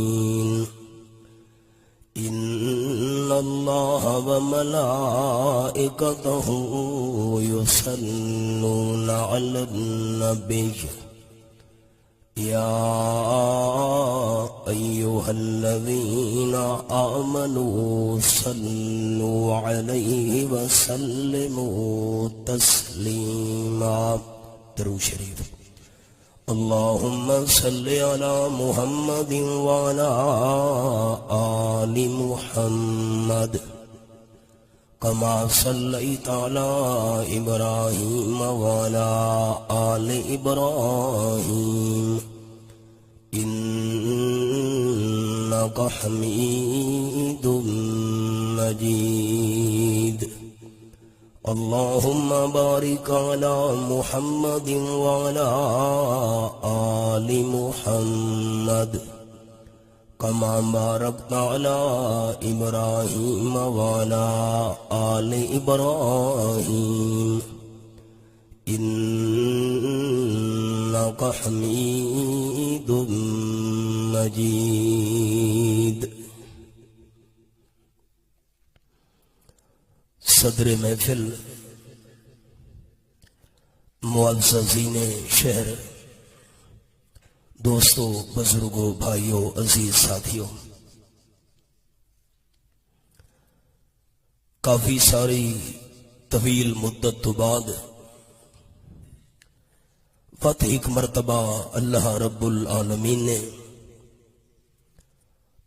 العالمين إن الله وملائكته يصلون على النبي يا أيها الذين آمنوا صلوا عليه وسلموا تسليما. درود شریف. اللهم صل على محمد وعلى آل محمد كما صليت على إبراهيم وعلى آل إبراهيم إنك حميد مجيد. اللهم بارك على محمد وعلى آل محمد كما باركت على إبراهيم وعلى آل إبراهيم إنك حميد مجيد. صدر محفل، معززین شہر، دوستو، بزرگوں، بھائیوں، عزیز ساتھیوں، کافی ساری طویل مدت تو بعد فتح ایک مرتبہ اللہ رب العالمین نے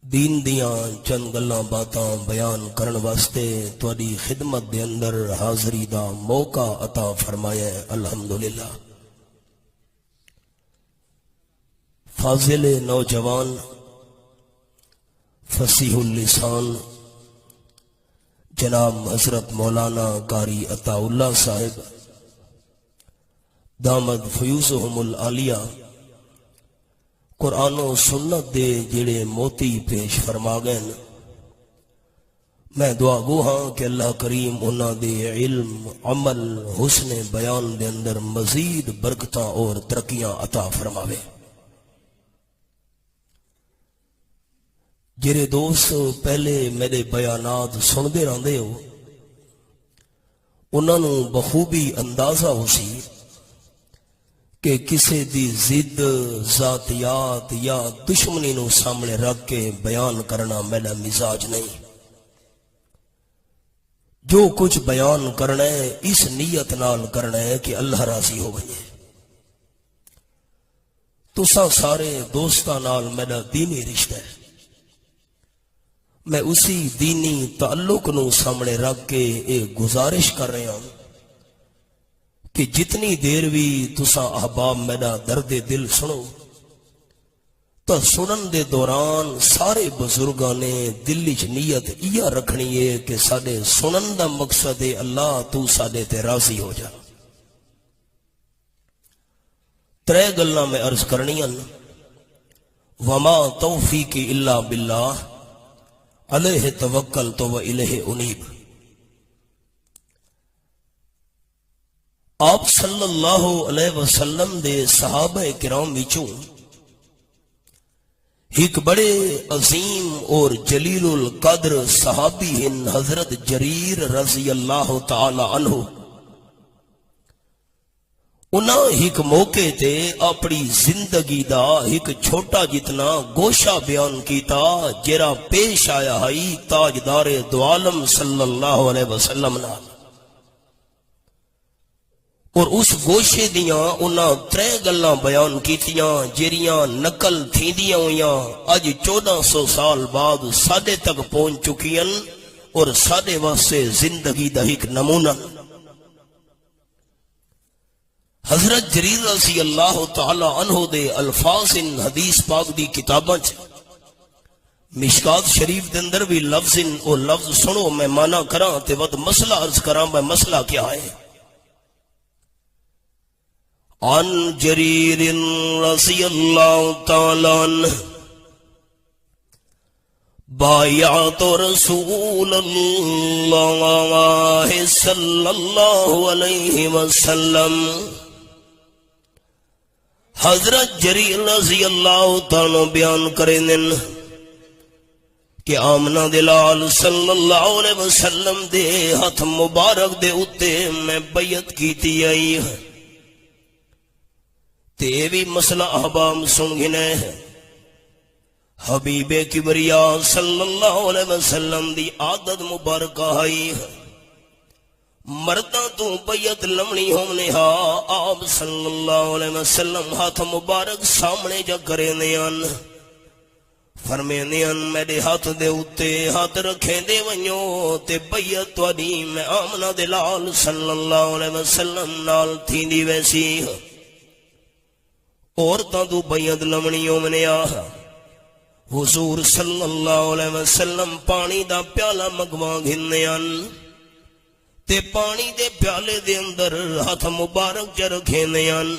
دین دیاں چند گلاں باتاں بیان کرن واسطے تواڈی خدمت دے اندر حاضری دا موقع عطا فرمایا ہے. الحمدللہ. فاضل نوجوان، فصیح اللسان جناب حضرت مولانا قاری عطا اللہ صاحب دامد فیوزہم العالیہ قرآن و سنت دے جڑے موتی پیش فرما گئے. میں دعا گو ہاں کہ اللہ کریم انہاں دے علم، عمل، حسن بیان دے اندر مزید برکتاں اور ترقیاں عطا فرماوے. جڑے دوست پہلے میرے بیانات سن دے رہندے ہو انہاں نوں بخوبی اندازہ ہو سی کہ کسی دی ضد، ذاتیات یا دشمنی نو سامنے رکھ کے بیان کرنا میرا مزاج نہیں. جو کچھ بیان کرنا ہے اس نیت نال کرنا ہے کہ اللہ راضی ہو گئے. تساں سارے دوستاں نال میرا دینی رشتہ ہے. میں اسی دینی تعلق نو سامنے رکھ کے ایک گزارش کر رہا ہوں کہ جتنی دیر بھی تساں احباب میرا درد دل سنو تو سنن دے دوران سارے بزرگاں نے دل وچ نیت یہ رکھنی ہے کہ ساڈے سنن دا مقصد ہے اللہ تو ساڈے تے راضی ہو جا. ترے گلاں میں عرض کرنیاں. وما توفیقی الا باللہ علیہ توکلت و الیہ انیب. آپ صلی اللہ علیہ وسلم دے صحابہ کرام وچوں ایک بڑے عظیم اور جلیل القدر صحابی ہیں حضرت جریر رضی اللہ تعالی عنہ. انہاں ایک موقع تے اپنی زندگی دا ایک چھوٹا جتنا گوشہ بیان کیتا جرا پیش آیا ہے تاجدار دو عالم صلی اللہ علیہ وسلم نال. اور اس گوشے دیاں انہاں ترے گلاں بیان کیتیاں جیریاں نقل تھیندیاں ہویاں اج 1400 سال بعد ساڈے تک پہنچ چکیاں اور ساڈے واسطے زندگی دا ایک نمونہ. حضرت جریر رضی اللہ تعالی عنہ دے الفاظ ان حدیث پاک دی کتاباں مشکات شریف دے اندر بھی لفظ او لفظ سنو میں مانا کراں تے ود مسئلہ عرض کراں. میں مسئلہ کیا ہے؟ عن جریر رضی اللہ تعالی عنہ بایعت رسول اللہ صلی اللہ علیہ وسلم حضرت جریر رضی اللہ تعالی بیان کریں کہ آمنہ دے لال صلی اللہ علیہ وسلم دے ہاتھ مبارک دے اتے میں بیعت کیتی آئی ہے تے بھی مسئلہ احباب سن گنے حبیب کبریاء صلی اللہ علیہ وسلم دی عادت مبارکہ آئی ہے مردہ تو بیعت لمنی ہونے ہا آپ صلی اللہ علیہ وسلم ہاتھ مبارک سامنے جا کرے نیان فرمے نیان میرے ہاتھ دے اتے ہاتھ رکھیں دے ونیو تے بیعت وڈی میں آمنہ دے لال صلی اللہ علیہ وسلم نال تھی دی ویسی عورتاں تو بیعت لمنی ہونے آ حضور صلی اللہ علیہ وسلم پانی دا پیالہ مگواں گھنیان تے پانی دے پیالے دے اندر ہاتھ مبارک چ رکھے نیان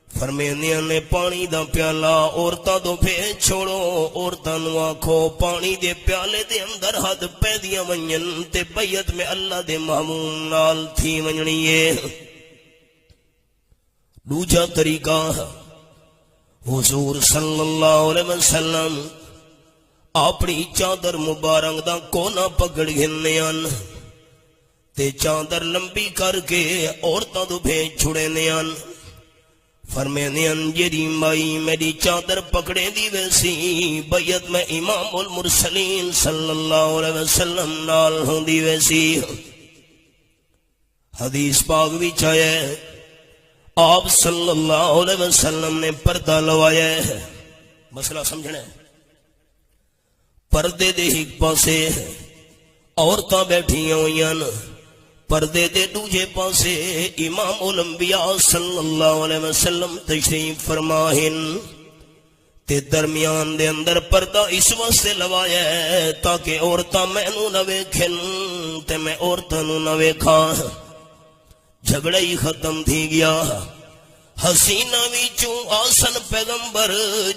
فرمیندیاں نے پانی دا پیالہ عورتاں تو بھیج چھوڑو عورتاں نو آکھو پانی دے پیالے دے اندر ہاتھ پہ دیاں ونجن تے بیعت میں اللہ دے محموم نال تھی ونجنی ہے دوجا طریقہ حضور صلی اللہ علیہ وسلم اپنی چادر مبارک دا کونا پکڑ گھنیان تے چادر لمبی کر کے عورتاں تو بھیج چھڑے نیان فرمیندیاں جیری مائی میری چادر پکڑے دی ویسی بیعت میں امام المرسلین صلی اللہ علیہ وسلم نال ہوں دی ویسی حدیث پاک بھی چاہے آپ صلی اللہ علیہ وسلم نے پردہ لوایا ہے مسئلہ سمجھنا ہے پردے دے ایک پاسے عورتاں بیٹھیاں ہوئیاں پردے دے دوجے پاسے امام الانبیاء صلی اللہ علیہ وسلم تشریف فرماہن تے درمیان دے اندر پردہ اس واسطے لوایا ہے تاکہ عورتاں میں نو نہ ویکھن تے میں عورتاں نو نہ ویکھاں جھگڑا ہی ختم تھی گیا حسینہ وچوں آسن پیغمبر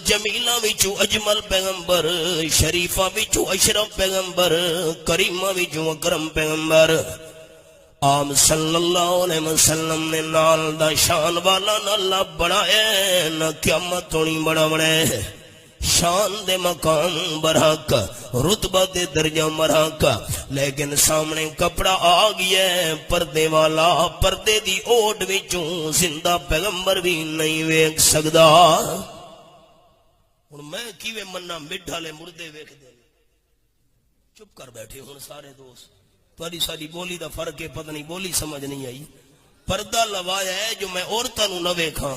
جمیلہ وچوں اجمل پیغمبر شریفہ وچوں اشرف پیغمبر کریمہ وچوں اکرم پیغمبر آپ صلی اللہ علیہ وسلم نے نال دا شان والا نہ اللہ بڑھائے نہ قیامت ہونی بڑا بڑھے شان دے مقام برحق رتبہ دے درجہ مرحق لیکن سامنے کپڑا آ گیا ہے پردے والا پردے دی اوٹ وچوں زندہ پیغمبر بھی نہیں ویکھ سکدا ہن میں کیویں مننا مٹھا لے مردے ویکھ دے چپ کر بیٹھے ہن سارے دوست تاری ساری بولی دا فرق ہے پتہ نہیں بولی سمجھ نہیں آئی پردہ لوایا ہے جو میں عورتاں نو نہ ویکھاں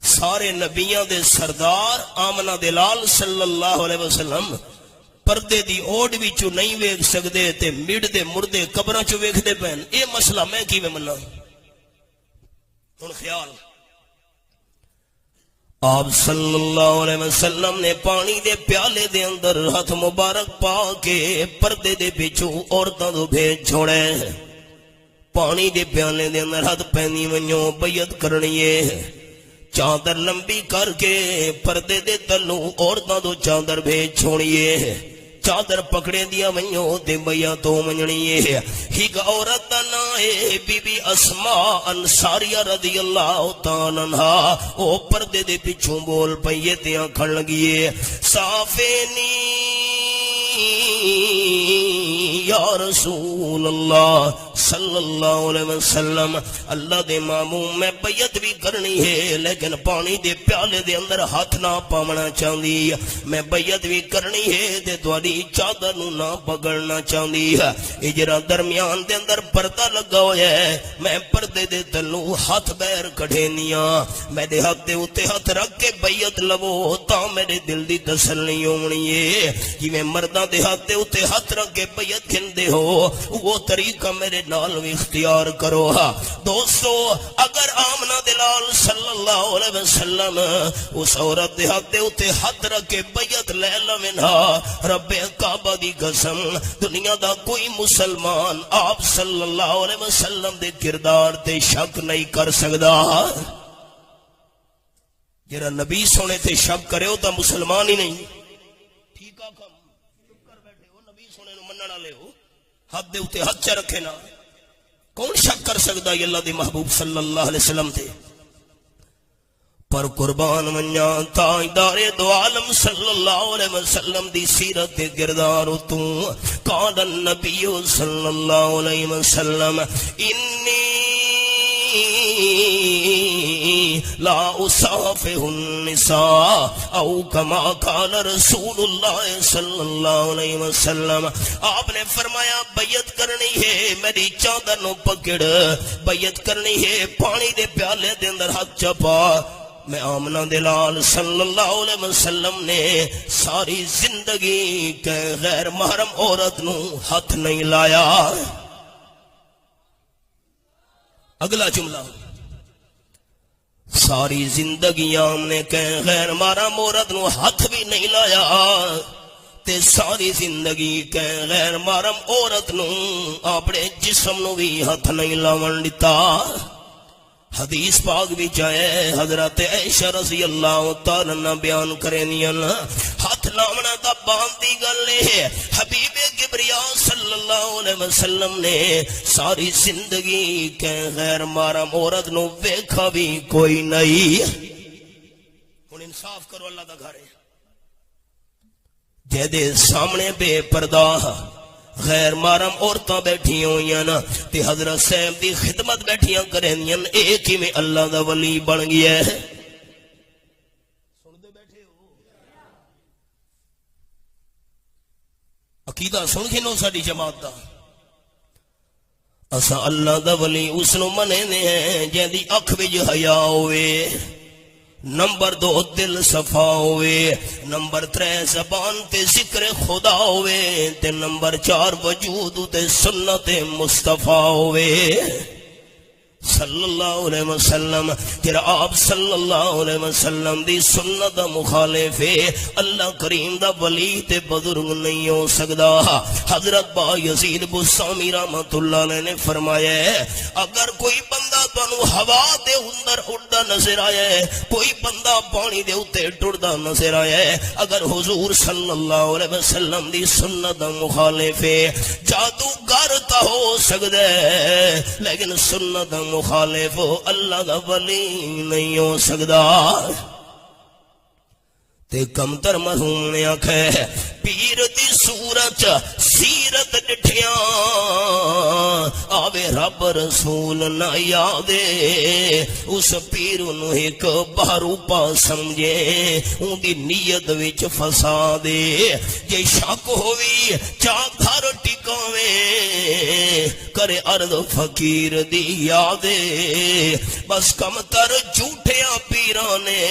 سارے نبیاں دے سردار آمنہ دے لال صلی اللہ علیہ وسلم پردے دی اوڑ وچوں نہیں ویکھ سکدے تے مڑ دے مردے قبراں چوں ویکھدے پین اے مسئلہ میں کیویں مننا ہن خیال آپ صلی اللہ علیہ وسلم نے پانی دے پیالے دے اندر ہاتھ مبارک پا کے پردے دے پیچھوں عورتاں تو بھیج چھوڑے پانی دے پیالے دے اندر ہاتھ پہنی ونجو بیعت کرنی ہے چادر لمبی کر کے پردے دے تلوں عورتاں تو چادر بھیج چھوڑیے چادر پکڑے دیا ونیو تے بیا تو منجنی ہے ہی گا عورت نا ہے بی بی اسماء انصاریہ رضی اللہ تعالیٰ عنہ او پردے دے پیچھوں بول پئیے تیاں کھڑ لگیے صافینی یا رسول اللہ صلی اللہ علیہ وسلم اللہ دے معموم میں بیعت بھی کرنی ہے لیکن پانی دے پیالے دے اندر ہاتھ نہ پاونا چاہندی میں بیعت بھی کرنی ہے تے تواڈی چادر نو نہ پکڑنا چاہندی ہے اجرا درمیان دے اندر پردہ لگا ہویا ہے میں پردے دے تلوں ہاتھ بیر کڈھینیاں میں دے ہاتھ دے اوتے ہاتھ رکھ کے بیعت لو تا میرے دل دی تسلی ہونی ہے جویں مرداں دے ہاتھ دے اوتے ہاتھ رکھ کے بیعت گھندے ہو وہ طریقہ میرے نال بھی اختیار کرو دوستو اگر آمنہ دلال صلی اللہ علیہ وسلم اس عورت دے ہاتھ دے اوتے ہاتھ رکھ کے بیعت لے لونا رب کعبہ دی قسم دنیا دا کوئی مسلمان آپ صلی اللہ علیہ وسلم دے کردار تے شک نہیں کر سکدا جڑا نبی سونے تے شک کرے او تا مسلمان ہی نہیں ٹھیک آ کم چپ کر بیٹھے ہو نبی سونے نو منن والے ہو ہاتھ دے اوتے ہاتھ چ رکھے نا کون شک کر سکتا ہے اللہ دے محبوب صلی اللہ علیہ وسلم تے پر قربان ونجا تاجدار دو عالم صلی اللہ علیہ وسلم دی سیرت کردار تو قال النبی صلی اللہ علیہ وسلم انی لا اصافح النساء او کما قال رسول اللہ صلی اللہ علیہ وسلم. آپ نے فرمایا بیعت کرنی ہے میری چادر نو پکڑ، بیعت کرنی ہے پانی دے پیالے دے اندر ہاتھ چپا. میں آمنہ دلال صلی اللہ علیہ وسلم نے ساری زندگی کہ غیر محرم عورت نو ہاتھ نہیں لایا. اگلا جملہ، ساری زندگی آم نے کہ غیر محرم عورت نو ہاتھ بھی نہیں لایا تے ساری زندگی کہ غیر محرم عورت نو اپنے جسم نو بھی ہاتھ نہیں لاون دیتا. حدیث پاک بھی چاہے حضرت عائشہ رضی اللہ تعالیٰ عنہ بیان کرینیاں ہاتھ لاونا دا باندھی گل ہے. حبیب کبریا صلی اللہ علیہ وسلم نے ساری زندگی کہ غیر محرم عورت نو ویکھا بھی کوئی نہیں. ہن انصاف کرو، اللہ دا گھر ہے جے دے سامنے بے پردہ غیر محرم عورتاں بیٹھی ہوئیاں نا تے حضرت صاحب دی خدمت بیٹھیاں کرینیاں، ایک ہی میں اللہ دا ولی بن گیا ہے. سن دے بیٹھے ہو عقیدہ سن کے نو ساڈی جماعت دا اسا اللہ دا ولی اس نو منے نے ہیں جے دی اکھ وچ حیا ہوئے، نمبر 2 دل صفا ہوئے، نمبر 3 زبان تے ذکر خدا ہوئے تے نمبر 4 وجود تے سنت مصطفیٰ ہوئے صلی اللہ علیہ وسلم. جرا آپ صلی اللہ علیہ وسلم دی سنت مخالف اللہ کریم دا ولی تے بزرگ نہیں ہو سکدا. حضرت با یزید بستامی رحمت اللہ علیہ نے فرمایا ہے اگر کوئی بندہ تانوں ہوا دے اندر اڑدا نظر آیا ہے، کوئی بندہ پانی دے اوتے ٹردا نظر آیا ہے، اگر حضور صلی اللہ علیہ وسلم دی سنت مخالف جادوگر تا ہو سکدا ہے لیکن سنت مخالف اللہ دا ولی نہیں ہو سکدا. تے کم تر مرحوم نے آکھے پیر دی صورت سیرت ڈٹھیاں آوے رب رسول نہ یادے، اس پیر نو ایک بہروپا سمجھے ان دی نیت وچ فسادے. جے شک ہوئی چا گھر ٹکاویں کرے عرض فقیر دی یادے. بس کم تر جھوٹیاں پیراں نے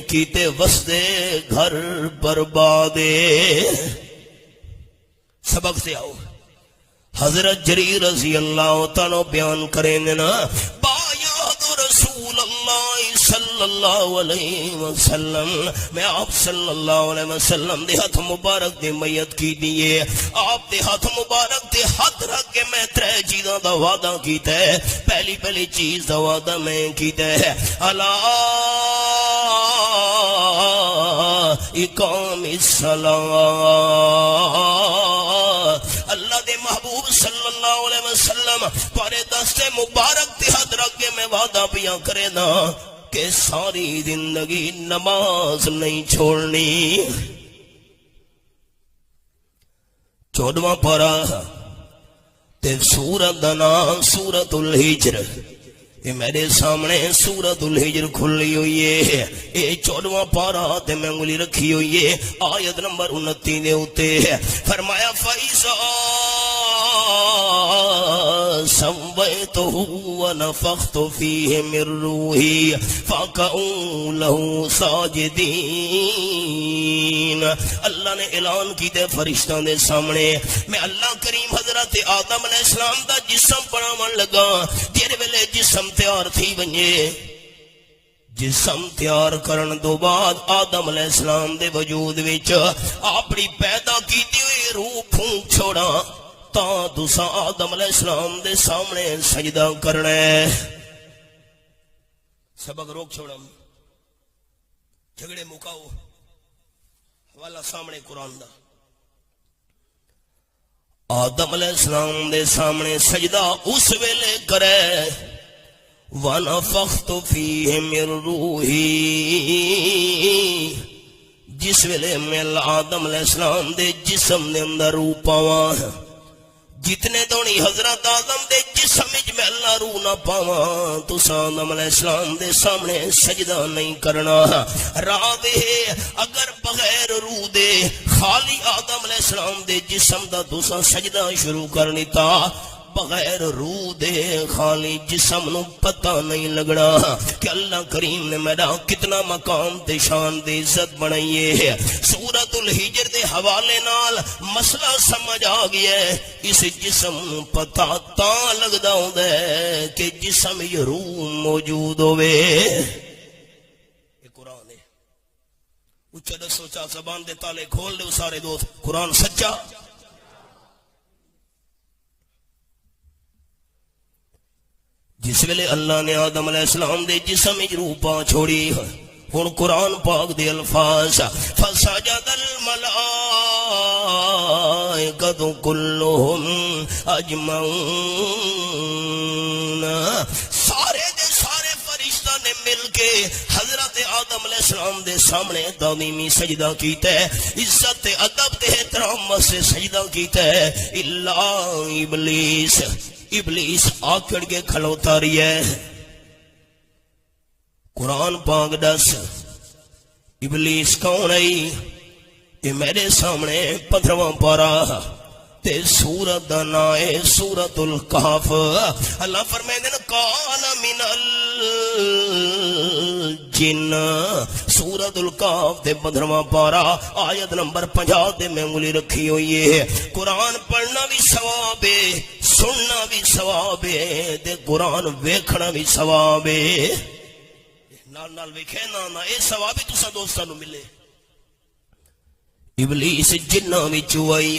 کیتے وسدے گھر بربادے. سبق سے آؤ، حضرت جریر رضی اللہ تعالیٰ بیان کریں نا بایاد رسول اللہ صلی اللہ علیہ وسلم، میں آپ صلی اللہ علیہ وسلم دے ہاتھ مبارک دے میت کی دیئے، آپ دے ہاتھ مبارک دے ہاتھ رکھ کے میں 3 چیزاں دا وعدہ کیتا ہے. پہلی چیز دا وعدہ میں کیتا ہے اللہ اقام الصلاۃ. اللہ دے محبوب صلی اللہ علیہ وسلم پارے دست مبارک تے ہاتھ رکھ کے میں وعدہ پیا کرے نا کہ ساری زندگی نماز نہیں چھوڑنی. 14واں پارہ تے سورت دا نام سورت الحجر. یہ میرے سامنے سورت الحجر کھلی ہوئی ہے، یہ 14واں پارہ تے میں انگلی رکھی ہوئی ہے آیت نمبر 29 دے اوتے. فرمایا فَإِذَا سَوَّيْتُهُ وَنَفَخْتُ فِيهِ مِن رُّوحِي فَقَعُوا لَهُ سَاجِدِينَ. اللہ نے اعلان کیتے فرشتوں دے سامنے میں اللہ کریم حضرت آدم علیہ السلام دا جسم بناون لگا. جس ویلے جسم تیار تھی ونجے، جسم تیار کرن دو بعد آدم علیہ السلام دے وجود وچ اپنی پیدا کیتی ہوئی روح پھونک چھوڑا تا تساں آدم علیہ السلام دے سامنے سجدہ کرنا ہے. سبق روک چھوڑا، جھگڑے مکاؤ، حوالہ سامنے قرآن دا. آدم علیہ السلام دے سامنے سجدہ اس ویلے کرے وَنَفَخْتُ فِيهِ مِن رُوحِي جس ویلے میں آدم علیہ السلام دے جسم دے اندر روح پاواں جتنے دونی حضرت آدم دے جسم وچ میں اللہ روح نہ پاواں تو آدم علیہ السلام دے سامنے سجدہ نہیں کرنا راہ اگر بغیر روح دے خالی آدم علیہ السلام دے جسم دا دوسرا سجدہ شروع کرنی تا بغیر روح دے خالی جسم نو پتہ نہیں لگنا کہ اللہ کریم نے میرا کتنا مقام تے شان دے عزت بنائیے ہے سورۃ الحجر دے حوالے نال مسئلہ سمجھ آ گیا ہے اس جسم نو پتہ تاں لگدا ہوندا ہے کہ جسم یہ روح موجود ہوئے یہ قرآن ہے اچھا دسو چا زبان دے تالے کھول دے سارے دوست قرآن سچا جس ویلے اللہ نے آدم علیہ السلام دے جسم وچ روح پا چھوڑی ہن قرآن پاک دے الفاظ فسجد الملائکۃ کلھم اجمعون سارے دے سارے فرشتہ نے مل کے حضرت آدم علیہ السلام دے سامنے تعظیمی سجدہ کیتا ہے عزت ادب تے احترام سے سجدہ کیتا ہے الا ابلیس ابلیس آکڑ کے کھلوتا رہی ہے قرآن پاک دس ابلیس کون ہے یہ میرے سامنے 15واں پارہ تے سورت دا نام ہے سورۃ الکہف اللہ فرمائے قال من الجن سورۃ الکہف تے 15واں پارہ آیت نمبر 50 تے میں انگلی رکھی ہوئی ہے قرآن پڑھنا بھی ثواب ہے سننا بھی ثواب ہے تے قرآن ویکھنا بھی ثواب ہے نال نال ویکھے نا اے ثواب ہی تساں دوستاں نو ملے ابلیس جناں وچوں آئی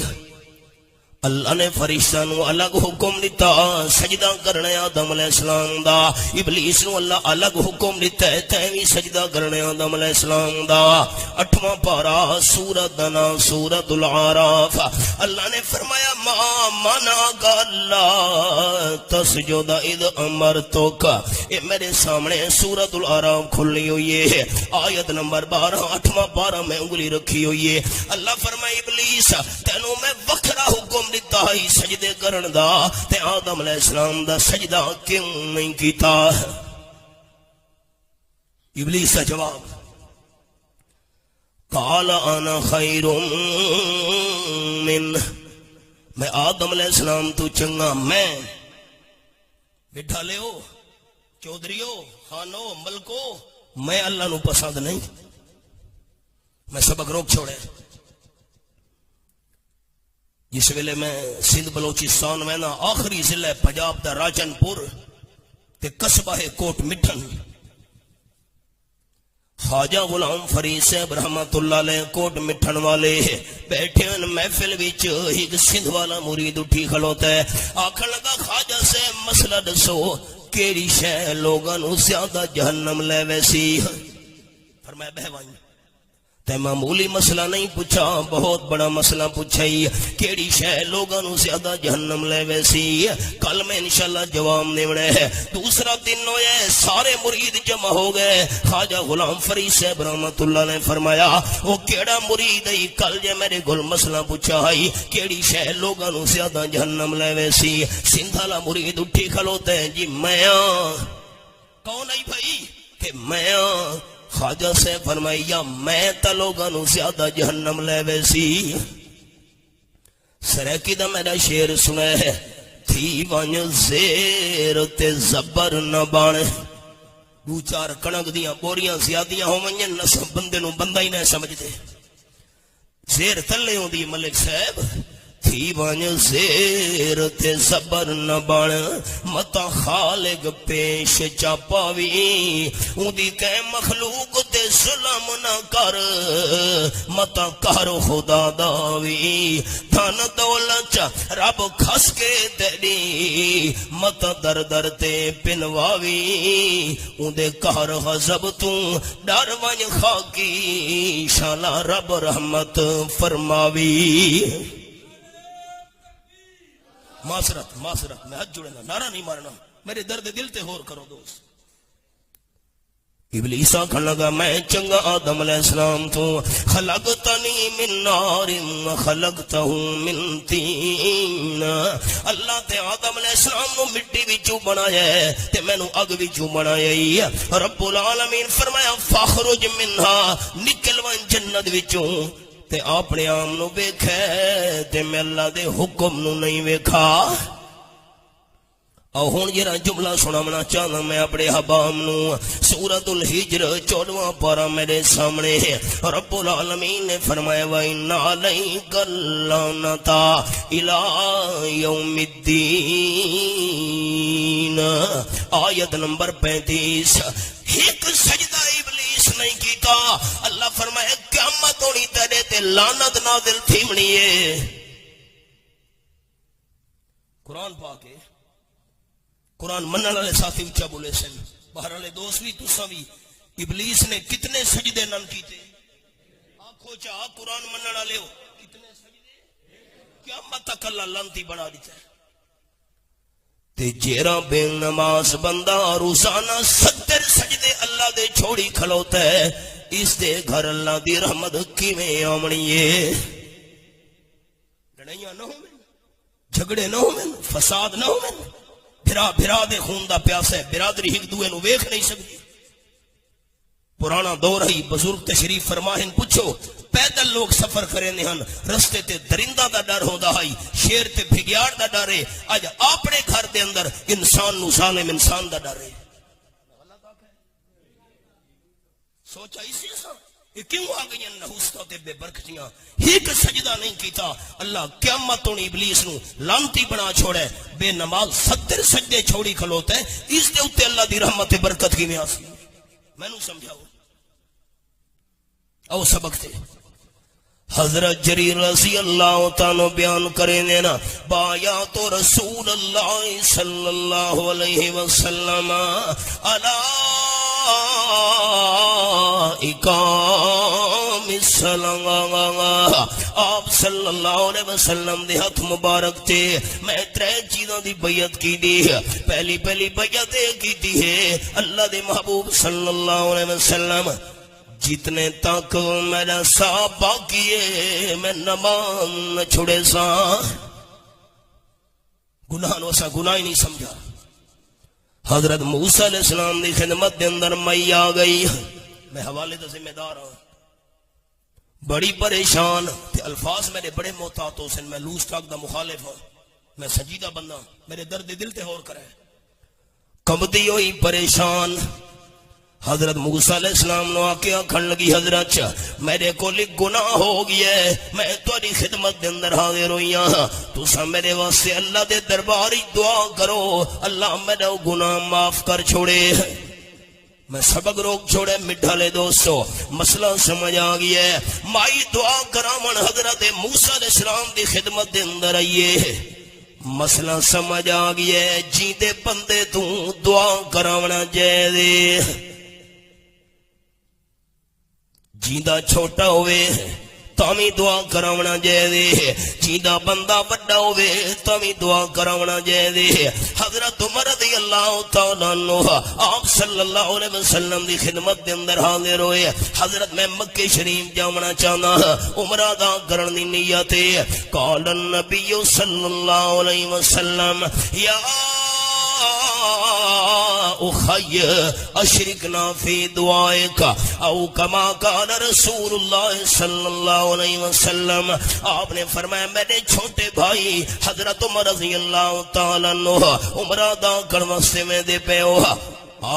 اللہ نے فرشتہ نو الگ حکم دیتا سجدہ کرنے آدم علیہ السلام دا ابلیس نو اللہ الگ حکم دیتا ہے تیوی سجدہ کرنے آدم علیہ السلام دا 8واں پارہ سورۃ دا نام سورۃ الاعراف اللہ نے فرمایا ما منعک اللہ تسجد اذ امرتک یہ میرے سامنے سورۃ الاعراف کھلی ہوئی ہے آیت نمبر 12 8واں پارہ میں انگلی رکھی ہوئی ہے اللہ فرمایا ابلیس تینوں میں وکھرا حکم دیتا ہی سجدے کرن دا تے آدم علیہ السلام دا سجدہ کیوں نہیں کیتا ابلیس کا جواب قال انا خیر من میں آدم علیہ السلام تو چنگا میں بٹھا لے ہو چودھریو خانو ملکو میں اللہ نو پسند نہیں میں سبق روک چھوڑے جس ویلے میں سندھ بلوچستان میں نا آخری ضلع پنجاب دا راجن پور تے قصبہ کوٹ مٹھن خواجہ غلام فرید صاحب رحمت اللہ علیہ کوٹ مٹھن والے بیٹھے ان محفل وچ ایک سندھ والا مرید اٹھی کھلوتا ہے آکھن لگا خواجہ سے مسئلہ دسو کیڑی شے لوگاں نو زیادہ جہنم لے ویسی فرمایا بہوائیں تے معمولی مسئلہ نہیں پوچھا بہت بڑا مسئلہ پوچھا ہی کیڑی شے لوگاں نو زیادہ جہنم لے ویسی کل میں انشاءاللہ جواب دیونا ہے دوسرا دن ہوئے سارے مرید جمع ہو گئے خواجہ غلام فرید صاحب رحمت اللہ نے فرمایا وہ کیڑا مرید ہے کل جے میرے گل مسئلہ پوچھا ہے کیڑی شے لوگاں نو زیادہ جہنم لے ویسی سندھالا مرید اٹھی کھلوتے ہیں جی میں کون ہے بھائی کہ میں خواجہ سے فرمایا میں تا لوگاں نو زیادہ جہنم لے ویسی سریکی دا میرا شعر سنے ہے تھی وانج زیر تے زبر نہ بانے دو چار کنک دیاں بوریاں زیادیاں ہو منین نسب بندے نو بندہ ہی نہیں سمجھ دے زیر تلے ہوں دی ملک صاحب تھی وانج زیر تے زبر نہ بان متا خالق پیش چاپاوی اون دی کہ مخلوق تے ظلم نہ کر متا کر خدا داوی دھن دولت رب کھس کے تیری متا در در تے پنواوی اون دے کار غضب تو ڈر ونج خاکی شالا رب رحمت فرماوی معذرت میں حد جڑے نا نعرہ نہیں مارنا میرے درد دل تے غور کرو دوست. ابلیس آکھن لگا میں چنگا آدم علیہ السلام تو خلقتنی من نار خلقتہ من تین. اللہ تے آدم علیہ السلام نو مٹی وچوں بنایا ہے تے مینوں اگ وچوں بنایا ہے. رب العالمین فرمایا فاخرج منہا نکل ون جنت وچوں تے اپنے آم نو ویکھے تے میں اللہ دے حکم نو نہیں ویکھا. اور ہن جڑا جملہ سناونا چاہنا میں اپنے حبام نو سورۃ الحجر 14واں پارہ میرے سامنے ہے. رب العالمین نے فرمایا وَإِنَّ عَلَيْكَ اللَّعْنَةَ إِلَىٰ يَوْمِ الدِّينِ. آیت نمبر 35. ایک سجدہ ابلیس نہیں کیتا. اللہ فرمایا قیامت ہونی تیرے تے لعنت نازل تھیونی ہے. قرآن پاک ہے. قرآن منن والے ساتھی اچھا بولے سن. باہر والے دوست بھی تساں بھی ابلیس نے کتنے سجدے نہ کیتے. آنکھو چاہ قرآن منن والے ہو کتنے سجدے قیامت تک اللہ لعنتی بنا دیتا ہے. تے جیرا بے نماز بندہ روزانہ 70 سجدے اللہ دے چھوڑی کھلوتا ہے اس دے گھر اللہ دی رحمت کیویں آمنی ہے. لڑائیاں نہ ہوویں, جھگڑے نہ ہوویں, فساد نہ ہوویں. بھرا دے خون دا پیاس ہے. برادری ایک دوے نو ویکھ نہیں سکتی. پرانا دور ہی بزرگ تشریف فرماہن پوچھو پیدل لوگ سفر کرے ہن رستے تے درندہ دا ڈر ہوندا ہے, شیر تے بھگیاڑ دا ڈر ہے. اج اپنے گھر دے اندر انسان نو ظالم انسان دا ڈر ہے. سوچا اسی سا یہ کیوں آ گئی نحوستہ تے بے برکتیاں. ایک سجدہ نہیں کیتا. اللہ قیامت تو ابلیس نو لعنتی بنا چھوڑے. بے نماز 70 سجدے چھوڑی کھلوتا ہے اس دے اوتے اللہ دی رحمت برکت کی میاسی. مینوں سمجھاؤ او سبق تے حضرت جریر رضی اللہ تعالیٰ بیان کریں نا بایات رسول اللہ صلی اللہ علیہ وسلم علی اقام الصلاۃ. آپ صلی اللہ علیہ وسلم دے ہاتھ مبارک تے میں 3 چیزاں دی بیعت کی دی. پہلی بیعت کی دی ہے اللہ دے محبوب صلی اللہ علیہ وسلم جتنے تک میرا سا باقی ہے میں نماز نہ چھوڑے سا. گناہ نو سا گناہ ہی نہیں سمجھا. حضرت موسیٰ علیہ السلام دی خدمت دے اندر مئی آ گئی. میں حوالے دا ذمہ دار ہوں. بڑی پریشان تے الفاظ میرے بڑے محتاط ہو سن. میں لوز ٹاک دا مخالف ہوں. میں سنجیدہ بندہ. میرے درد دل تے ہور کرے. کمدی ہوئی پریشان. حضرت موسیٰ علیہ السلام نو آکے آکھن لگی حضرت میرے کو لکھ گناہ ہو گیا ہے میں تاری خدمت دے اندر حاضر ہوئی ہاں. تسا میرے واسطے اللہ دے درباری دعا کرو اللہ میرا گناہ معاف کر چھوڑے. میں سبق روک چھوڑے. مٹھا لے دوستو مسئلہ سمجھ آ گیا ہے. مائی دعا کرامن حضرت موسیٰ علیہ السلام دی خدمت دے اندر آئیے. مسئلہ سمجھ آ گیا ہے. جیندے بندے تو دعا کرامنا جائے دے. جیندہ چھوٹا ہوئے تامی دعا کراونا جائے دے. جیندہ بندہ بڑا ہوئے تامی دعا کراونا جائے دے. حضرت عمر رضی اللہ تعالیٰ عنہ آپ صلی اللہ علیہ وسلم دی خدمت دے اندر حاضر ہوئے. حضرت میں مکہ شریف جاونا چاہنا عمرہ دا کرن دی نیت ہے. قال النبی صلی اللہ علیہ وسلم یا اخی اشرکنا فی دعائک او کما کان رسول اللہ صلی اللہ علیہ وسلم. آپ نے فرمایا میرے چھوٹے بھائی حضرت عمر رضی اللہ تعالیٰ عنہ عمرہ دا کرن واسطے میں دے پے ہو.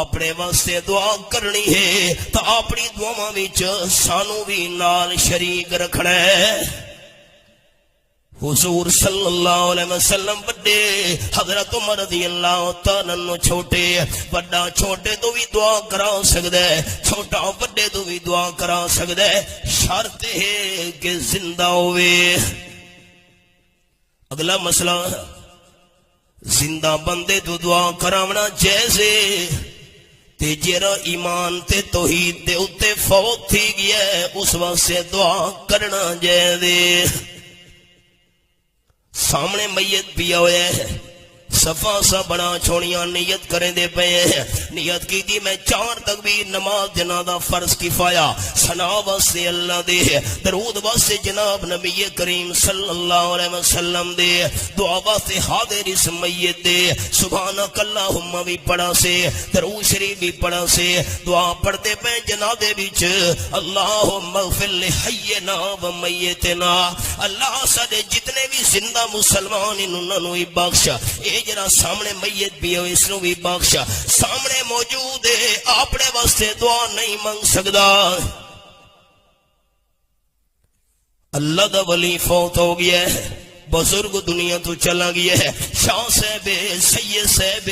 اپنے واسطے دعا کرنی ہے تو اپنی دعاواں وچ سانو بھی نال شریک رکھنا ہے. حضور صلی اللہ علیہ وسلم بڑے حضرت عمر رضی اللہ تعالیٰ عنہ چھوٹے. بڑا چھوٹے تو بھی دعا کرا سکتا ہے, چھوٹا بڑے تو بھی دعا کرا سکتا ہے. شرط ہے کہ زندہ ہوئے. اگلا مسئلہ زندہ بندے تو دعا کراونا جیسے تے جیرا ایمان تے توحید دے اتے فوت تھی گیا ہے اس واسطے دعا کرنا جائے دے. سامنے میت پیا ہوا ہے, صفا سا بڑا چھوڑیاں نیت کریں دے پے نیت کی دی میں 4 تکبیر نماز جنازہ فرض کفایا ثنا واسطے اللہ دے درود واسطے جناب نبی کریم صلی اللہ علیہ وسلم دے دعا واسطے حاضر اس میت دے سبحانک اللہم بھی پڑھا سے درود شریف بھی پڑھا سے دعا پڑھتے پہ جنازے وچ اللہم اغفر لحینا و میتنا اللہ سارے جتنے بھی زندہ مسلمان انہوں نے بخش اے جرا سامنے میت بھی ہو اس نو بھی بخش سامنے موجود ہے اپنے واسطے دعا نہیں مانگ سکدا اللہ دا ولی فوت ہو گیا ہے بزرگ دنیا تو چلا گیا ہے شاہ صاحب سید صاحب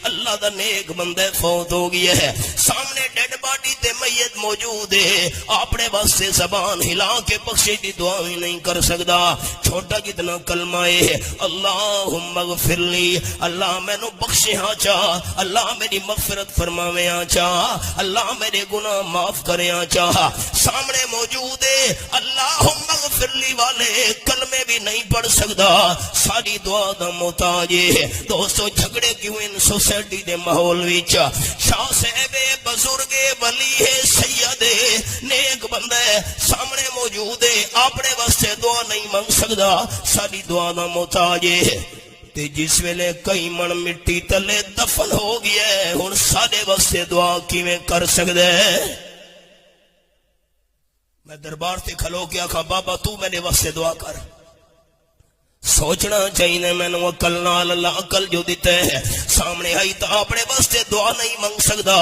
اللہ دا نیک بندہ فوت ہو گیا ہے سامنے ڈیڈ باڈی تے میت موجود ہے اپنے واسطے زبان ہلا کے بخشے دی دعا ہی نہیں کر سکدا چھوٹا کتنا کلمہ ہے اللہم اغفر لی اللہ میں نو بخشے ہاں چاہ اللہ میری مغفرت فرماوے ہاں چاہ اللہ میرے گناہ معاف کرے ہاں چاہ سامنے موجود ہے اللہم اغفر لی والے کلمے بھی نہیں پڑھ سکدا ساری دعا دا محتاج ہے دوستو جھگڑے کیوں ان سوسائٹی دے ماحول وچ شاہ صاحب بزرگ ولی ہے سید نیک بندہ سامنے موجود ہے اپنے واسطے دعا نہیں مانگ سکدا ساری دعا دا محتاج ہے تے جس ویلے کئی من مٹی تلے دفن ہو گیا ہے ہن سارے واسطے دعا کیویں کر سکدا ہے میں دربار تے کھلو کے آکھا بابا تو میرے واسطے دعا کر سوچنا چاہیے میں نے عقل نال اللہ عقل جو دیتے ہیں سامنے آئی تو اپنے واسطے دعا نہیں مانگ سکدا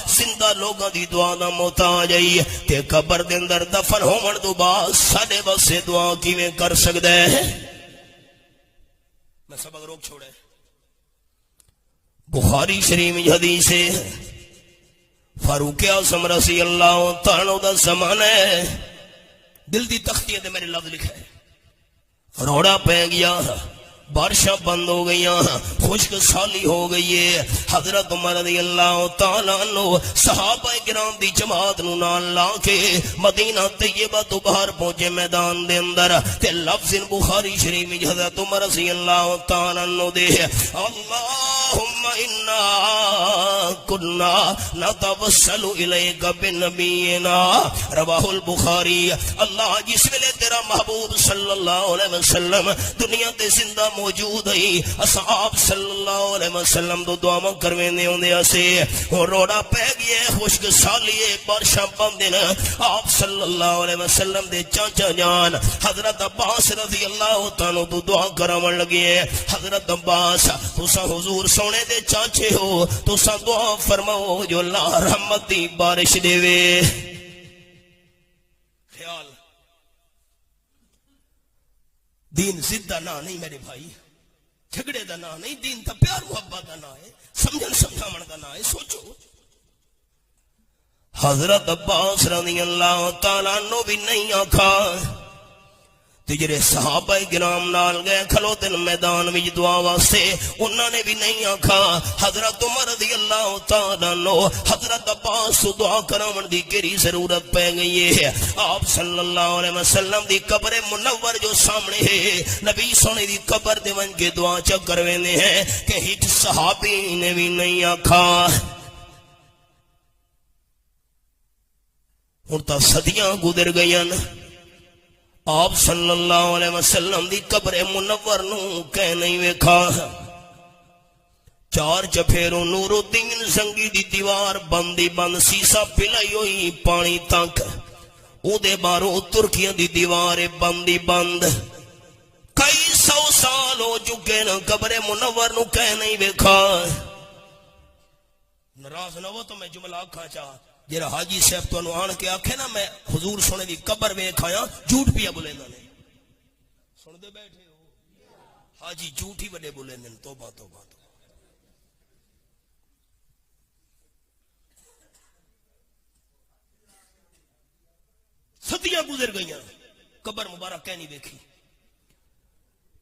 زندہ لوگاں دی دعا دا محتاج آئی تے قبر دے اندر دفن ہون تو بعد ساڈے واسطے دعا کیویں کر سکدا ہے میں سبق روک چھوڑے بخاری شریف میں حدیث ہے فاروق اعظم رضی اللہ تعالی دا زمانہ ہے دل دی تختی تے میرے لفظ لکھے ہے روڑا پہ گیا بارشاں بند ہو گئی خشک سالی ہو گئی ہے حضرت عمر رضی اللہ تعالیٰ عنہ صحابہ کرام دی جماعت نو نال لا کے مدینہ طیبہ تو باہر پہنچے میدان دے اندر تے لفظ بخاری شریف میں حضرت عمر رضی اللہ تعالیٰ عنہ دے اللہم انا کنا نتوسل الیک بنبینا رواہ البخاری اللہ جس ویلے تیرا محبوب صلی اللہ علیہ وسلم دنیا تے زندہ موجود ہے اصحاب صلی اللہ علیہ وسلم تو دعا کرویندے ہوندے اسے اور روڑا پہ گئے خشک سالیے بارشاں بندن آپ صلی اللہ علیہ وسلم دے چاچا جان حضرت عباس رضی اللہ تعالیٰ تو دعا کراون لگے حضرت عباس تساں حضور سونے دے چاچے ہو تساں دعا فرماؤ جو اللہ رحمت دی بارش دے وے خیال دین ضد دا نا نہیں میرے بھائی جھگڑے دا نا نہیں دین تا پیار محبت دا نا ہے سمجھن سمجھاون دا نا ہے سوچو حضرت عباس رضی اللہ تعالیٰ عنہ بھی نہیں آکھا تجرے صحابہ کرام نال گئے کھلو دن میدان وچ دعا واسطے انہاں نے بھی نہیں آکھا حضرت عمر رضی اللہ تعالیٰ عنہ حضرت عباس دعا کراون دی کیڑی ضرورت پہ گئی ہے آپ صلی اللہ علیہ وسلم دی قبر منور جو سامنے ہے نبی سونے دی قبر دے ون کے دعا چ کرویندے ہیں کہ ہیچ صحابی نے بھی نہیں آکھا ہن تا صدیاں گزر گئیاں آپ صلی اللہ علیہ وسلم دی قبر منور نو کہہ نہیں ویکھا 4 چپھیروں نور الدین زنگی دی دیوار بندی بند سیسا پلائی ہوئی پانی تک او دے باروں ترکیاں دی دیوار بندی بند کئی 100 سال ہو چکے نا قبر منور نو کہہ نہیں ویکھا ناراض نہ ہو تو میں جملہ آکھا چاہ جرا حاجی صاحب تو انہوں آن کے آکھے نا میں حضور سونے دی قبر میں کھایا جھوٹ پیا بولے نا نے سن دے بیٹھے ہو حاجی جھوٹ ہی بڑے بولے نا توبہ توبہ صدیاں گزر گئیاں قبر مبارک کہنی دیکھی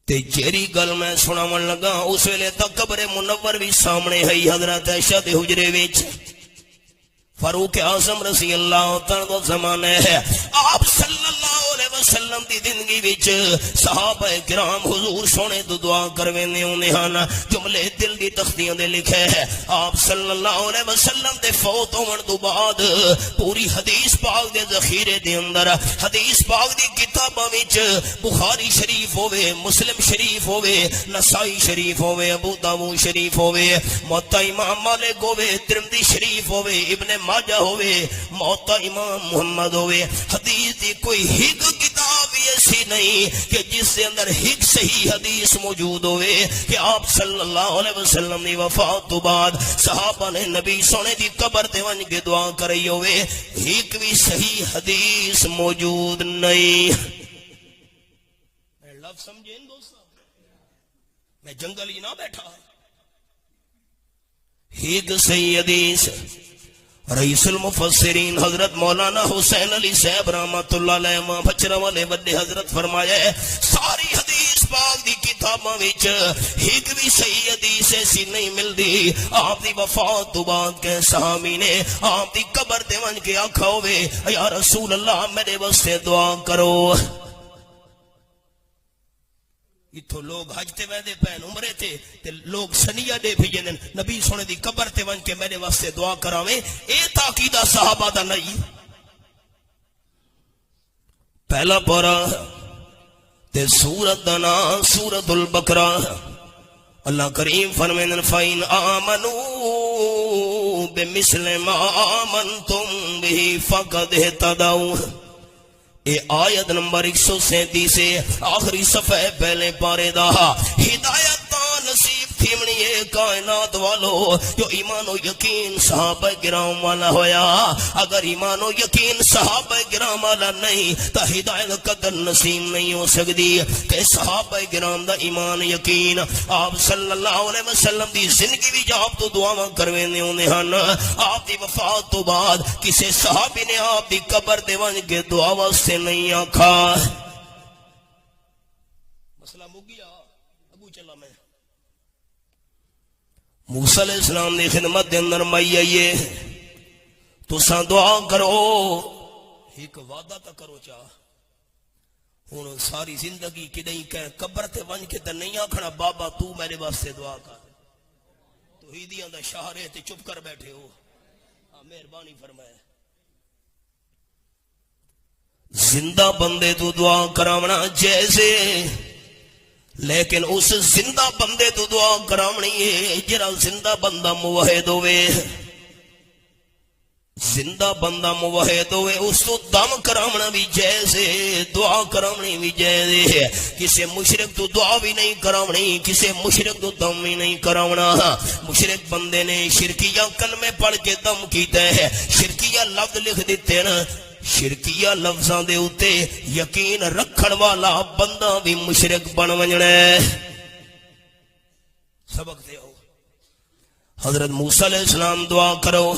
تے جیری گل میں سناون لگا اس ویلے تک قبر منور بھی سامنے ہے حضرت عائشہ دے حجرے وچ فاروق اعظم رضی اللہ تعالیٰ زمانے ہے آپ صلی اللہ علیہ وسلم دی زندگی وچ صحابہ کرام حضور سونے تو دعا کرویندے ہوندے ہن جملے دل دی تختیاں دے لکھے ہے آپ صلی اللہ علیہ وسلم دے فوت ہون تو بعد پوری حدیث پاک دے ذخیرے دے اندر حدیث پاک دی کتاباں وچ بخاری شریف ہوے مسلم شریف ہوے نسائی شریف ہوے ابو داؤد شریف ہوے موطا امام مالک ہوے ترمذی شریف ہوے ابن ماجہ ہوے موطا امام محمد ہوے حدیث دی کوئی ایک کتاب ایسی نہیں کہ جس کے اندر ایک صحیح حدیث موجود ہوئے کہ آپ صلی اللہ علیہ وسلم نے وفات تو بعد صحابہ نے نبی سونے دی قبر تے ونج کے دعا کری ہوئے ایک بھی صحیح حدیث موجود نہیں. میں لفظ سمجھیں دوستو میں جنگل ہی نہ بیٹھا ایک صحیح حدیث رئیس المفسرین حضرت مولانا حسین علی صاحب رحمت اللہ علیہ ماں بچرہ والے بڑے حضرت فرمایا ہے ساری حدیث پاک دی کتاباں وچ ایک بھی صحیح حدیث ایسی نہیں ملدی آپ دی وفات تو بعد کے صحابی نے آپ دی قبر تے ونج کے آکھا ہوئے یا رسول اللہ میرے واسطے دعا کرو. اتھو لوگ حج تے ویندے پین عمرے تے لوگ سنیہ دے بھیجن نبی سونے دی قبر تے ون کے میرے واسطے دعا کراویں اے تاکیدہ صحابہ دا نہیں. پہلا پورا تے سورت دا نام سورت البقرہ اللہ کریم فرمائن فَإِنْ آمَنُوا بِمِثْلِ مَا آمَنْتُمْ بِهِ فَقَدْ اهْتَدَوْا. اے آیت نمبر 137 سے آخری صفحہ پہلے پارے دا ہدایت نصیب تھیمنی ہے کائنات والو جو ایمان و یقین صحابہ کرام والا ہویا. اگر ایمان و یقین صحابہ کرام والا نہیں تا ہدایت قدر نصیب نہیں ہو سکتی کہ صحابہ کرام دا ایمان یقین آپ صلی اللہ علیہ وسلم دی زندگی بھی آپ تو دعاواں کرویندے ہوندے ہن آپ دی وفات تو بعد کسی صحابی نے آپ دی قبر دے ونج کے دعا واسطے نہیں آکھا. مسئلہ مک گیا ابو چلا میں موسیٰ علیہ السلام نے خدمت دے اندر مائی آئیے تو ساں دعا کرو ایک وعدہ تا کرو چاہ ہوں ساری زندگی کی نہیں کہیں قبر تے ونج کے تے نہیں آکھنا بابا تو میرے واسطے دعا کر تو ہی دیاں دا شہرے تے چپ کر بیٹھے ہو. مہربانی فرمائے زندہ بندے تو دعا کراونا جیسے لیکن اس زندہ بندے تو دعا کرامنی ہے جرا زندہ بندہ موحد ہوئے زندہ بندہ موحد ہوئے اس تو دم کرامنا بھی جیسے دعا کرامنی بھی جیسے کسی مشرک تو دعا بھی نہیں کرامنی کسی مشرک تو دم بھی نہیں کراونا. مشرک بندے نے شرکیہ کلمے پڑھ کے دم کیتا ہے شرکیہ لفظ لکھ دیتے نا شرکیہ لفظاں دے اتے یقین رکھن والا بندہ بھی مشرک بن ونجنا ہے. سبق دے آؤ حضرت موسیٰ علیہ السلام دعا کرو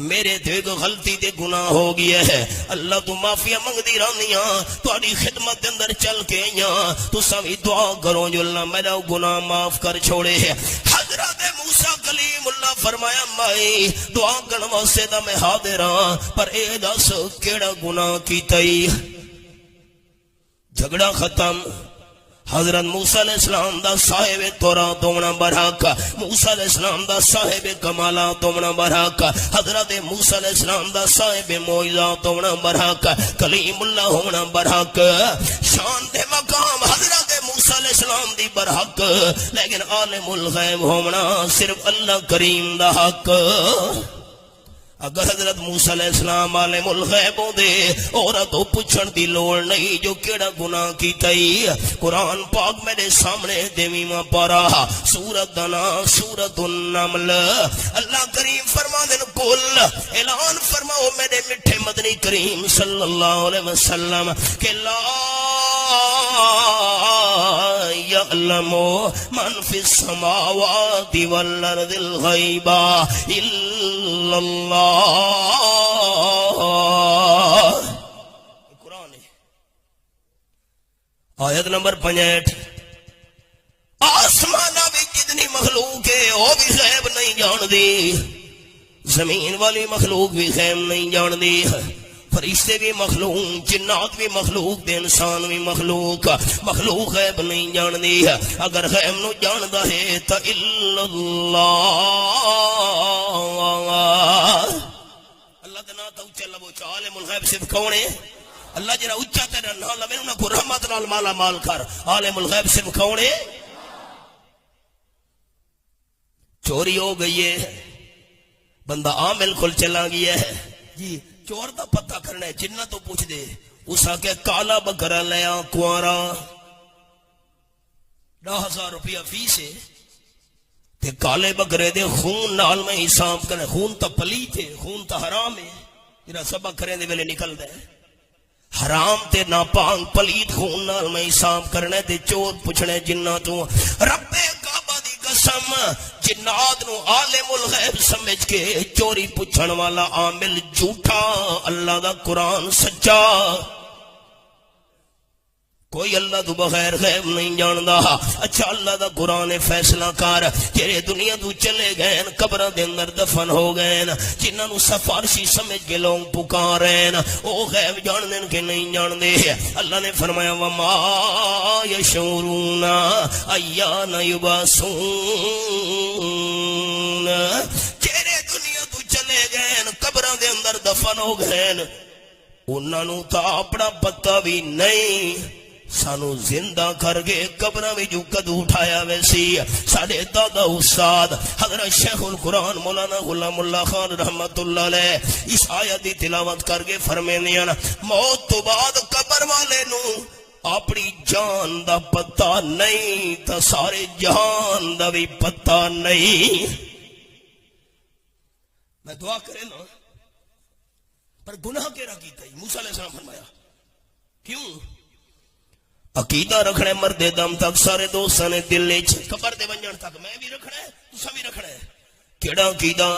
میرے تے غلطی دے گناہ ہو گیا ہے اللہ تو معافیہ منگ دی رہنیاں تہاڈی خدمت دے اندر چل کے آئیاں تو سبھی دعا کرو جو اللہ میرا گناہ معاف کر چھوڑے. حضرت موسیٰ کلیم اللہ فرمایا مائی دعا کرن واسطے دا میں حاضر ہاں پر اے دس کیڑا گناہ کیتا ای. جھگڑا ختم حضرت موسیٰ علیہ السلام دا صاحب تورات ہونا برحق موسیٰ علیہ السلام دا صاحب کمالات ہونا برحق حضرت موسیٰ علیہ السلام دا صاحب معجزات ہونا برحق کلیم اللہ ہونا برحق شان دے مقام حضرت موسیٰ علیہ السلام دی برحق لیکن عالم الغیب ہونا صرف اللہ کریم دا حق. اگر حضرت موسیٰ علیہ السلام عالم الغیب ہوں دے عورتوں پوچھن دی لوڑ نہیں جو کیڑا گناہ کیتا ہی. قرآن پاک میرے سامنے دیویمہ پارا سورت دنا سورت النمل اللہ کریم فرما دن کل اعلان فرماؤ میرے مٹھے مدنی کریم صلی اللہ علیہ وسلم کہ لا یعلم من فی السماوات والارض الغیب الا اللہ. قرآن آیت نمبر 65 آسمانہ بھی جتنی مخلوق ہے وہ بھی غیب نہیں جان دی زمین والی مخلوق بھی غیب نہیں جان دی فرشتے بھی مخلوق، جنات بھی مخلوق تے انسان بھی مخلوق، مخلوق غیب نہیں جان دی، اگر غیب نو جاندا ہے تا الا اللہ، اللہ دا نام تو اچھا لبو چا عالم الغیب صرف کون ہے؟ اللہ جرا اچھا تیرا نام لبے انہاں کو رحمت نال مالا مال کر، عالم الغیب صرف کون ہے؟ چوری ہو گئی ہے، بندہ عامل کھل چلا گیا ہے جی، چور دا پتہ کرنا ہے، جنہ تو پوچھ دے اس آکے کالا بکرا لیا کوارا 10,000 روپیہ فیس ہے تے کالے بکرے دے خون نال میں حساب کرنے، خون تا پلیت ہے، خون تا حرام ہے، جرا سبق کریں دے ویلے نکل دے حرام تے ناپاک پلیت خون نال میں حساب کرنے تے چور پوچھنے جنہ تو رب کعبہ دی قسم جنات نو عالم الغیب سمجھ کے چوری پوچھن والا عامل جھوٹا، اللہ دا قرآن سچا، کوئی اللہ تو بغیر غیب نہیں جاندا، اچھا اللہ دا قرآن فیصلہ کر، جڑے دنیا تو چلے گئے قبراں دے اندر دفن ہو گئے، جنہاں نو سفارشی سمجھ کے لوگ پکارین، او غیب جاندے کہ نہیں جاندے؟ اللہ نے فرمایا وما یشعرون ایان یبعثون، جڑے دنیا تو چلے گئے قبراں دے اندر دفن ہو گئے انہاں نو تا اپنا پتہ بھی نہیں، سانو زندہ کر کے قبرہ میں جو کدو اٹھایا ویسی ساڑھے دادا استاد حضرت شیخ القرآن مولانا غلام اللہ خان رحمت اللہ علیہ اس آیت دی تلاوت کر کے فرمیندے ہیں موت تو بعد قبر والے نو اپنی جان دا پتہ نہیں تا سارے جہان دا بھی پتہ نہیں۔ میں دعا کرے نا پر گناہ کیرا کیتا ہی موسیٰ علیہ السلام فرمایا کیوں؟ عقیدہ رکھنے مرد دم تک سارے دوستاں نے دل لے قبر دے ونجن تک میں بھی رکھنا ہے تسا بھی رکھنا ہے، کیڑا عقیدہ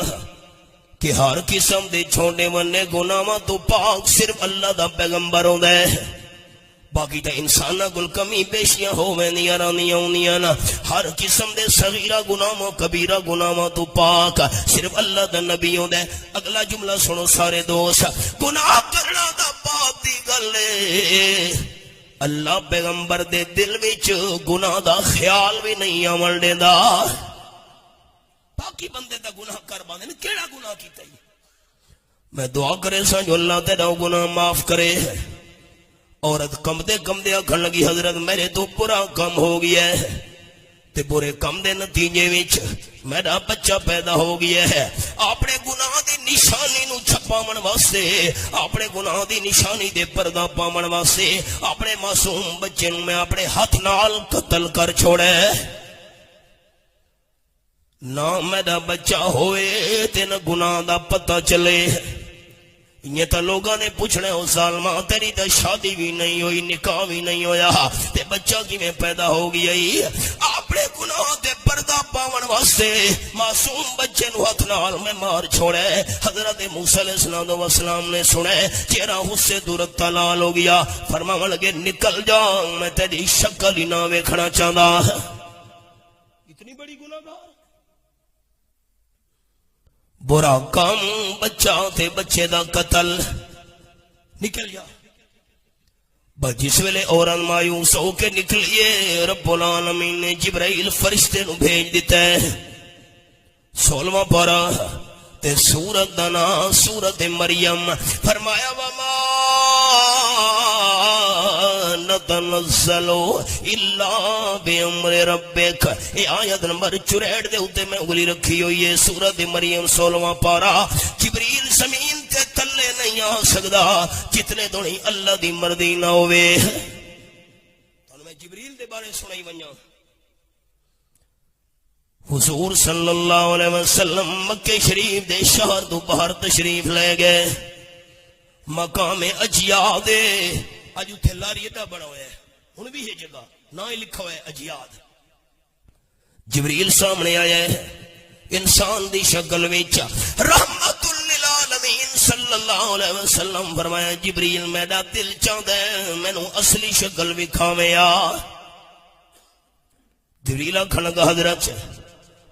کہ ہر قسم دے چھوڑنے ونے گناہاں تو پاک صرف اللہ دا پیغمبر ہوندا ہے، باقی تے انساناں کول کمی بیشیاں ہوویندیاں رہندیاں ہوندیاں نا، ہر قسم دے صغیرہ گناہاں کبیرہ گناہاں تو پاک صرف اللہ دا نبی ہوندا ہے۔ اگلا جملہ سنو سارے دوست، گناہ کرنا دا پاپ دی گل ہے، اللہ پیغمبر دے دل وچ گناہ دا خیال بھی نہیں آون دیندا، باقی بندے دا گناہ کر باندے کیڑا گناہ کیتا ہے؟ میں دعا کرے سا جو اللہ تیرا گناہ معاف کرے۔ عورت کم دے آکھن لگی حضرت میرے تو برا کم ہو گیا ہے تے برے کم دے نتیجے وچ میرا بچہ پیدا ہو گیا ہے، اپنے گناہ دی نشانی نو چھپاون واسطے، اپنے گناہ دی نشانی دے پردہ پاون واسطے اپنے معصوم بچے نو میں اپنے ہاتھ نال قتل کر چھوڑے، نہ میرا بچہ ہوئے تے نہ گناہ دا پتہ چلے۔ یہ تو لوگاں نے پوچھنے ہو سالمہ تیری تو شادی بھی نہیں ہوئی نکاح بھی نہیں ہویا تے بچہ کی میں پیدا ہو گئی، اپنے گناہ تے پردہ پاون واسطے معصوم بچے نو ہاتھ نال میں مار چھوڑے۔ حضرت موسیٰ علیہ السلام نے سنے چہرہ غصے دورت لال ہو گیا، فرماون لگے نکل جا میں تیری شکل ہی نہ ویکھنا چاہتا۔ اتنی بڑی گناہ گار برا کام بچہ تے بچے دا قتل، نکل جا۔ بس جس ویلے عورت مایوس ہو کے نکلیے رب العالمین نے جبرائیل فرشتے نو بھیج دیتا ہے، 16واں پارہ تے سورت دا نام سورت مریم، فرمایا وما نتنزلو الا بامر ربک، اے آیت نمبر 64 دے اوتے میں انگلی رکھی ہوئی ہے، سورت مریم 16واں پارہ۔ جبریل زمین تے تلے نہیں آ سکدا جتنے دونی اللہ دی مرضی نہ ہوئے۔ تو میں جبریل دے بارے سنائی ونجا، حضور صلی اللہ علیہ وسلم مکہ شریف دے شہر تو باہر تشریف لے گئے، مقام اجیاد اج اتھے لاری ایڈا بڑا ہوا ہے، ہن بھی یہ جگہ نہ ہی لکھا ہوا ہے اجیاد۔ جبریل سامنے آیا ہے انسان دی شکل وچ، رحمت للعالمین صلی اللہ علیہ وسلم فرمایا جبریل میرا دل چاہتا ہے مینوں اصلی شکل وکھاویں آ۔ جبریل آکھن لگا حضرت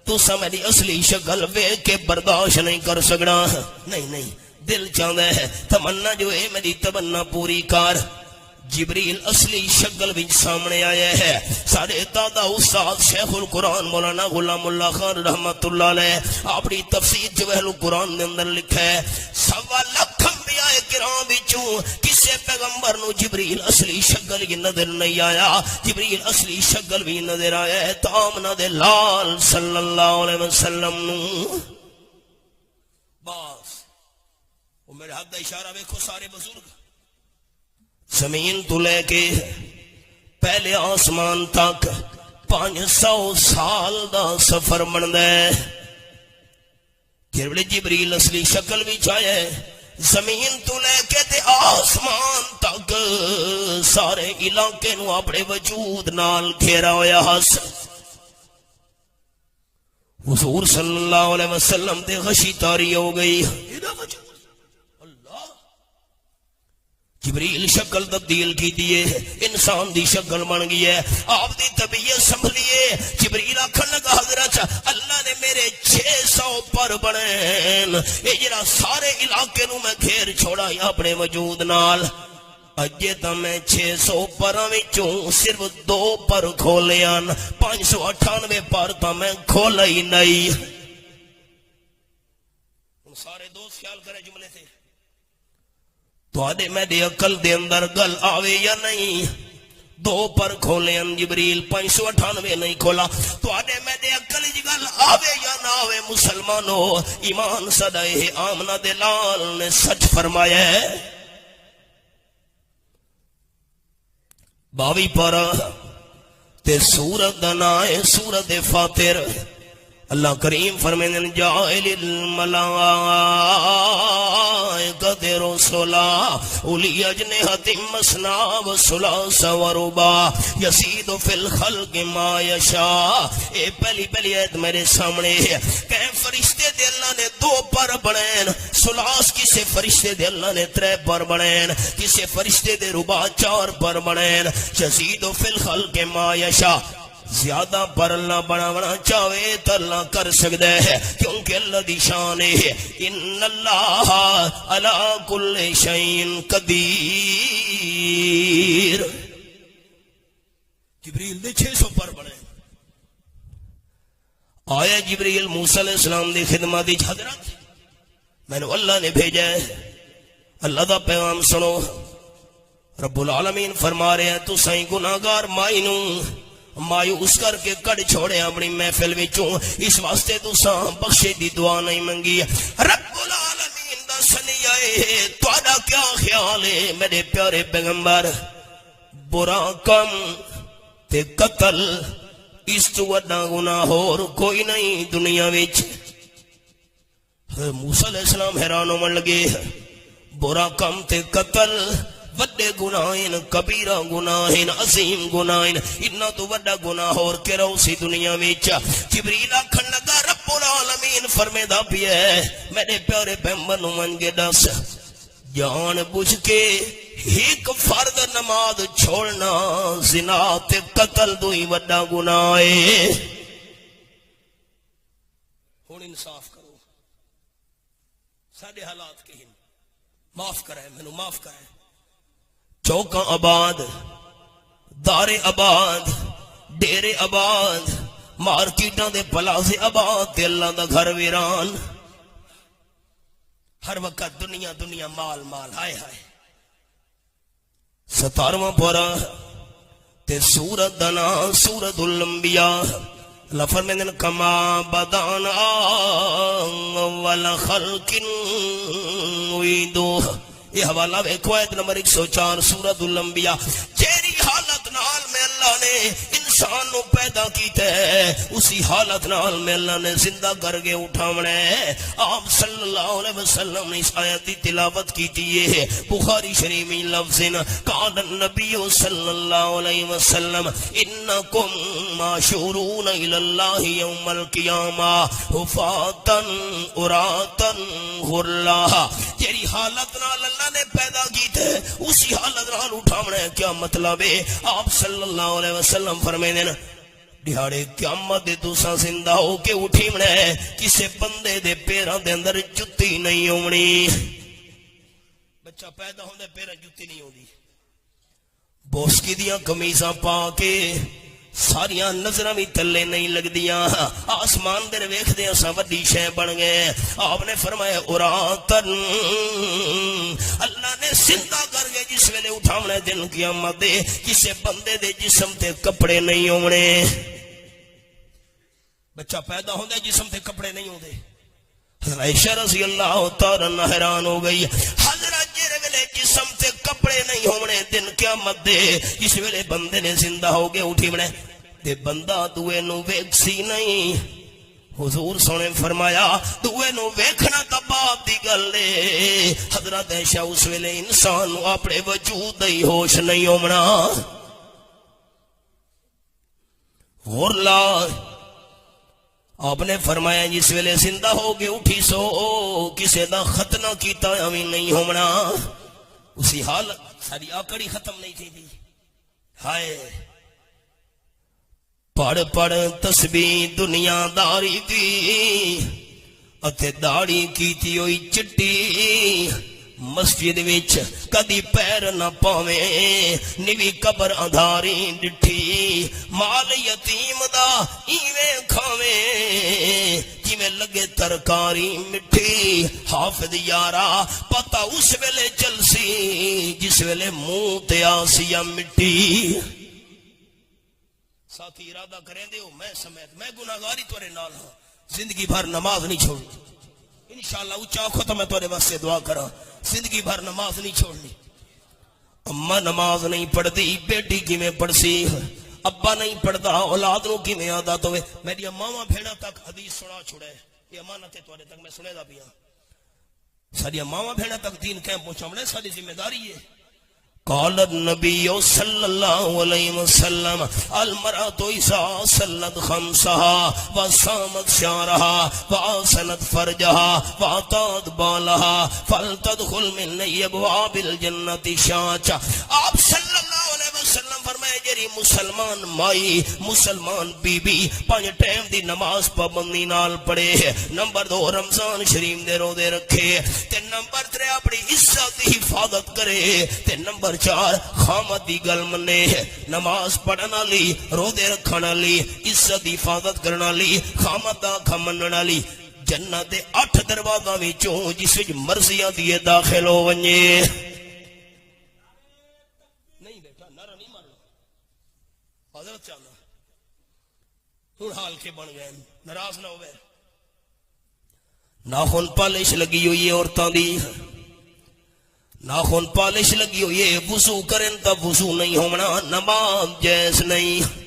تساں میری اصلی شکل ویکھ کے برداشت نہیں کر سکنا، نہیں دل چاہتا ہے تمنا جو ہے میری تمنا پوری کر. جبریل اصلی شکل بھی سامنے آیا ہے. سارے دادا استاد شیخ القرآن مولانا غلام اللہ خان رحمت اللہ علیہ اپنی تفسیر جوہر القرآن کے اندر لکھا ہے 1.25 لاکھ انبیاء کرام وچوں کسے پیغمبر نو جبریل اصلی شکل کی نظر نہیں آیا. جبریل اصلی شکل بھی نظر آیا ہے تامنا دے لال صلی اللہ علیہ وسلم نو. بس وہ میرے ہاتھ دا اشارہ ویکھو سارے بزرگ. زمین تو لے کے پہلے آسمان تک 500 سال دا سفر بندا ہے. جب جبریل اصلی شکل بھی چاہے زمین تو لے کے تے آسمان تک سارے علاقے نو اپنے وجود نال گھیرا ہویا ہس. حضور صلی اللہ علیہ وسلم تے غشی تاری ہو گئی. جبریل شکل تبدیل کی دیئے انسان دی شکل بن گئی ہے. آپ دی طبیعت سنبھلیے. جبریل آکھن لگا حضرت اللہ نے میرے 600 پر بنین اے جرا سارے علاقے نو میں گھیر چھوڑا یا اپنے وجود نال. اجے تا میں 600 پراں وچوں صرف 2 پر کھولیاں 598 پر تا میں کھولا ہی نہیں. سارے دوست خیال کرے جملے سے میرے عقل دے اندر گل آوے یا نہیں. 2 پر کھولے جبریل 598 نہیں کھولا. میرے عقل دی گل آوے یا نہ آوے مسلمانو ایمان صدائے آمنہ دے لال نے سچ فرمایا ہے. 22 پارہ تے سورت دا نام ہے سورت فاطر. اللہ کریم فرمائیں جاعل الملائکۃ رسلا اولی اجنحۃ مثنی وثلاث ورباع یزید فی الخلق ما یشاء. اے پہلی ایت میرے سامنے ہے کہ فرشتے دے اللہ نے 2 پر بنائیں. ثلاث کسے فرشتے دے اللہ نے 3 پر بنائیں. کسے فرشتے دے رباع 4 پر بنائیں. یزید فی الخلق ما یشاء. زیادہ پر اللہ بناونا چاہے تو اللہ کر سکتا ہے کیونکہ اللہ دی شان ہے ان اللہ علی کل شیء قدیر. جبریل دے 600 پر بنے. آیا جبریل موسیٰ علیہ السلام دی خدمت دی حضرت میں نے اللہ نے بھیجا ہے اللہ دا پیغام سنو. رب العالمین فرما رہے ہیں تو سائیں گناہگار مائنوں مایوس کر کے کڑ چھوڑے اپنی محفل وچوں اس واسطے تو ساں بخشے دی دعا نہیں منگی. رب العالمین دا سنیا ہے تہاڈا کیا خیال ہے میرے پیارے پیغمبر. برا کم تے قتل اس تو وڈا گناہ اور کوئی نہیں دنیا وچ. موسیٰ علیہ السلام حیران ہون لگے. برا کم تے قتل وڈے گناہین کبیرہ گناہین عظیم گناہین انہاں تو وڈا گناہ اور کہ رہو سی دنیا وچ. جبریل آکھن لگا رب العالمین فرمیدا پیا ہے میرے پیارے پیغمبر نوں من کے دس جان بوجھ کے ایک فرض نماز چھوڑنا زنا تے قتل دو ہی وڈا گناہ ہے. ہن انصاف کرو ساڈے حالات کے معاف کرے مینوں معاف کرے. چوکاں آباد دار آباد ڈیرے آباد مارکیٹاں دے پلازے آباد تے اللہ دا گھر ویران. ہر وقت دنیا دنیا مال مال ہائے ہائے. 17واں پارہ تے سورت دا نام سورت الانبیاء. اللہ فرمائیں کما بدانا اول خلق نعیدہ. یہ حوالہ ویکھو آیت نمبر 104 سورۃ الانبیاء. جیری حالت نال میں اللہ نے انسان نو پیدا کیتا ہے اسی حالت نال میں اللہ نے زندہ کر کے اٹھاونا ہے. آپ صلی اللہ علیہ وسلم نے اس آیت کی تلاوت کی ہے. بخاری شریف میں لفظ قال النبی صلی اللہ علیہ وسلم انکم ماشورون الی اللہ یوم القیامہ حفاتا عراتا غرلا. جیری حالت نال اللہ نے پیدا کیتا ہے اسی حالت نال اٹھاونا ہے. کیا مطلب ہے؟ آپ صلی اللہ علیہ وسلم فرمائیں دینا دیہاڑے قیامت دے تساں زندہ ہو کے اٹھیونا ہے کسے بندے دے پیراں دے اندر جُتی نہیں ہونی. بچہ پیدا ہوندے پیر جُتی نہیں ہوندی بوسکی دیاں قمیصاں پا کے ساریاں نظریں بھی تلے نہیں لگ دیاں آسمان دے ویکھ دے اساں وڈی شے بن گئے آپ نے فرمایا اوراتن اللہ نے زندہ کر کے جس ویلے اٹھاونے دن قیامت دے کسے بندے دے جسم تے کپڑے نہیں ہونے بچہ پیدا ہوندا جسم تے کپڑے نہیں ہوندے حضرت عائشہ رضی اللہ تعالی عنہ حیران ہو گئی حضرت جڑے ویلے جسم تے کپڑے نہیں ہونے دن قیامت دے جس ویلے بندے نے زندہ ہو کے اٹھی بنے تے بندہ دوے نو ویکسی نہیں حضور سونے فرمایا دوے نو ویکھنا تا بات دی گل ہے حضرت عائشہ اس ویلے انسان نو اپنے وجود دی ہوش نہیں ہونا اور لا آپ نے فرمایا جس ویلے زندہ ہو کے اٹھی سو کسے دا ختنہ کیتا ہمیں نہیں ہونا اسی حال ساری آکڑی ختم نہیں تھی دی ہائے پڑھ پڑھ تسبیح دنیا داری دی اتے داڑی کیتی ہوئی چٹی مسجد وچ کدی پیر نہ پاویں نیوی قبر اندھاری ڈٹھی مال یتیم دا ایویں کھاویں جویں لگے ترکاری مٹھی حافظ یارا پتہ اس ویلے چلسی جس ویلے منہ تے آسیا مٹی ساتھی ارادہ کریں دے ہو میں سمیت میں گناہگاری تورے نال ہاں زندگی بھر نماز نہیں چھوڑی انشاءاللہ اچھا آنکھو تو میں تورے واسطے دعا کرا زندگی بھر نماز نہیں چھوڑنی اماں نماز نہیں پڑھ دی بیٹی کی میں پڑھ سی ابا نہیں پڑھتا اولاد نو کی میں عادت ہوئے میری اماں بھیڑا تک حدیث سنا چھوڑے یہ امانت ہے تورے تک میں سنے دا پیا ساری اماں بھیڑا تک دین کہیں پہنچاونے ساری ذمہ داری ہے قال النبی صلی اللہ علیہ وسلم المرأة اذا صلت خمسها وصامت شهرها واحسنت فرجها واطاعت بالها فلتدخل من ابواب الجنة شاچا آپ صلی اللہ علیہ وسلم فرمائے جری مسلمان مائی مسلمان بی بی پانچ ٹائم دی نماز پابندی نال پڑھے نمبر 2 رمضان شریف دے روزے رکھے تے نمبر 3 اپنی عزت دی حفاظت کرے تے نمبر 4 خامت دی گل منے نماز پڑھنا لی روزے رکھنا لی عزت دی حفاظت کرنا لی خامت دا کھمننا لی جنت دے 8 دروازاں وچوں جس وچ مرضیاں دی داخل ہو ونجے نہیں بیٹا نعرہ نہیں مارنا حضرت چاہنا ہن حال کے بن گئے ناراض نہ ہوئے ناخن پالش لگی ہوئی ہے عورتاں دی ناخن پالش لگی ہوئی ہے وضو کرن تا وضو نہیں ہونا نماز جائز نہیں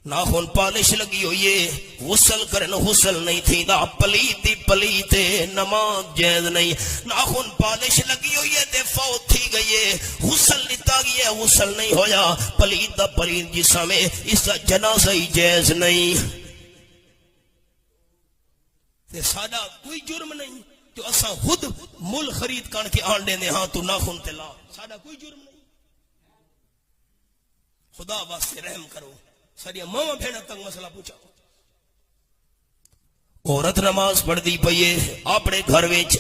ناخن پالش لگی ہوئی ہے غسل کرن غسل نہیں تھی دا پلیت دی پلیت نماز جائز نہیں ناخن پالش لگی ہوئی ہے تے فوت تھی گئی ہے غسل لیتا گیا غسل نہیں ہویا پلیت دا پلیت جسا میں اس دا جنازہ ہی جائز نہیں تے سادہ کوئی جرم نہیں جو اساں خود مل خرید کر کے آن دینے ہاں تو ناخن تے لا سادہ کوئی جرم نہیں خدا واسطے رحم کرو ساری ماما بھیڑا تک مسئلہ پوچھا عورت نماز پڑھ دی پئیے اپنے گھر وچ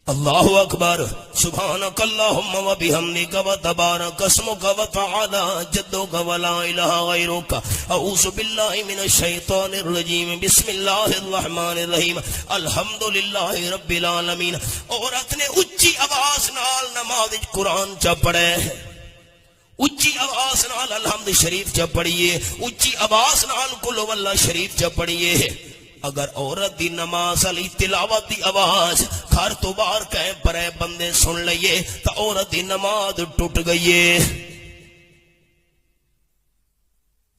اللہ اکبر سبحانک اللہم و بحمدک و تبارک اسمک و تعالی جدک و لا الہ غیرک اعوذ باللہ من الشیطان الرجیم بسم اللہ الرحمن الرحیم الحمدللہ رب العالمین عورت نے اچھی آواز نال نماز قرآن چا پڑھے اچھی آواز نال الحمد شریف چا پڑھیے اچھی آواز نال قل هو اللہ شریف چا پڑھیے اگر عورت دی نماز علی تلاوت دی آواز گھر تو باہر کہیں پرے بندے سن لئیے تا عورت دی نماز ٹوٹ گئیے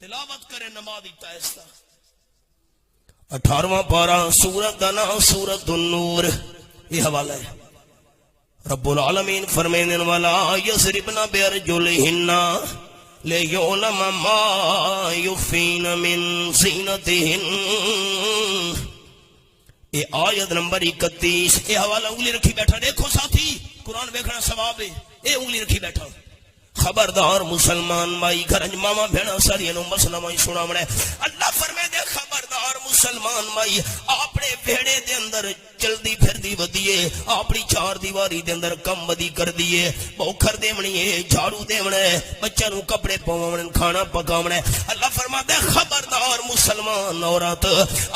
تلاوت کرے نماز دی تائستہ 18واں پارہ سورت دنا سورت النور یہ حوالہ ہے رب العالمین فرمینے والا یضربن بارجلہن لیعلم ما یخفین من زینتہن یہ آیت نمبر 31 یہ حوالہ انگلی رکھی بیٹھا دیکھو ساتھی قرآن بیکھنا ثواب ہے یہ انگلی رکھی بیٹھا خبردار مسلمان مائی گھر ماما بھیڑا ساری نو مسئلہ مائی سنا مڑے اللہ فرمائے دے خبردار مسلمان مائی اپنے ویڑے دے اندر چلدی پھردی ودیے اپنی چار دیواری دے اندر کم ودی کر دیے بوکھر دیونی ہے جھاڑو دیونا ہے بچہ نو کپڑے پاونا کھانا پکاونا ہے اللہ فرماتا ہے خبردار مسلمان عورت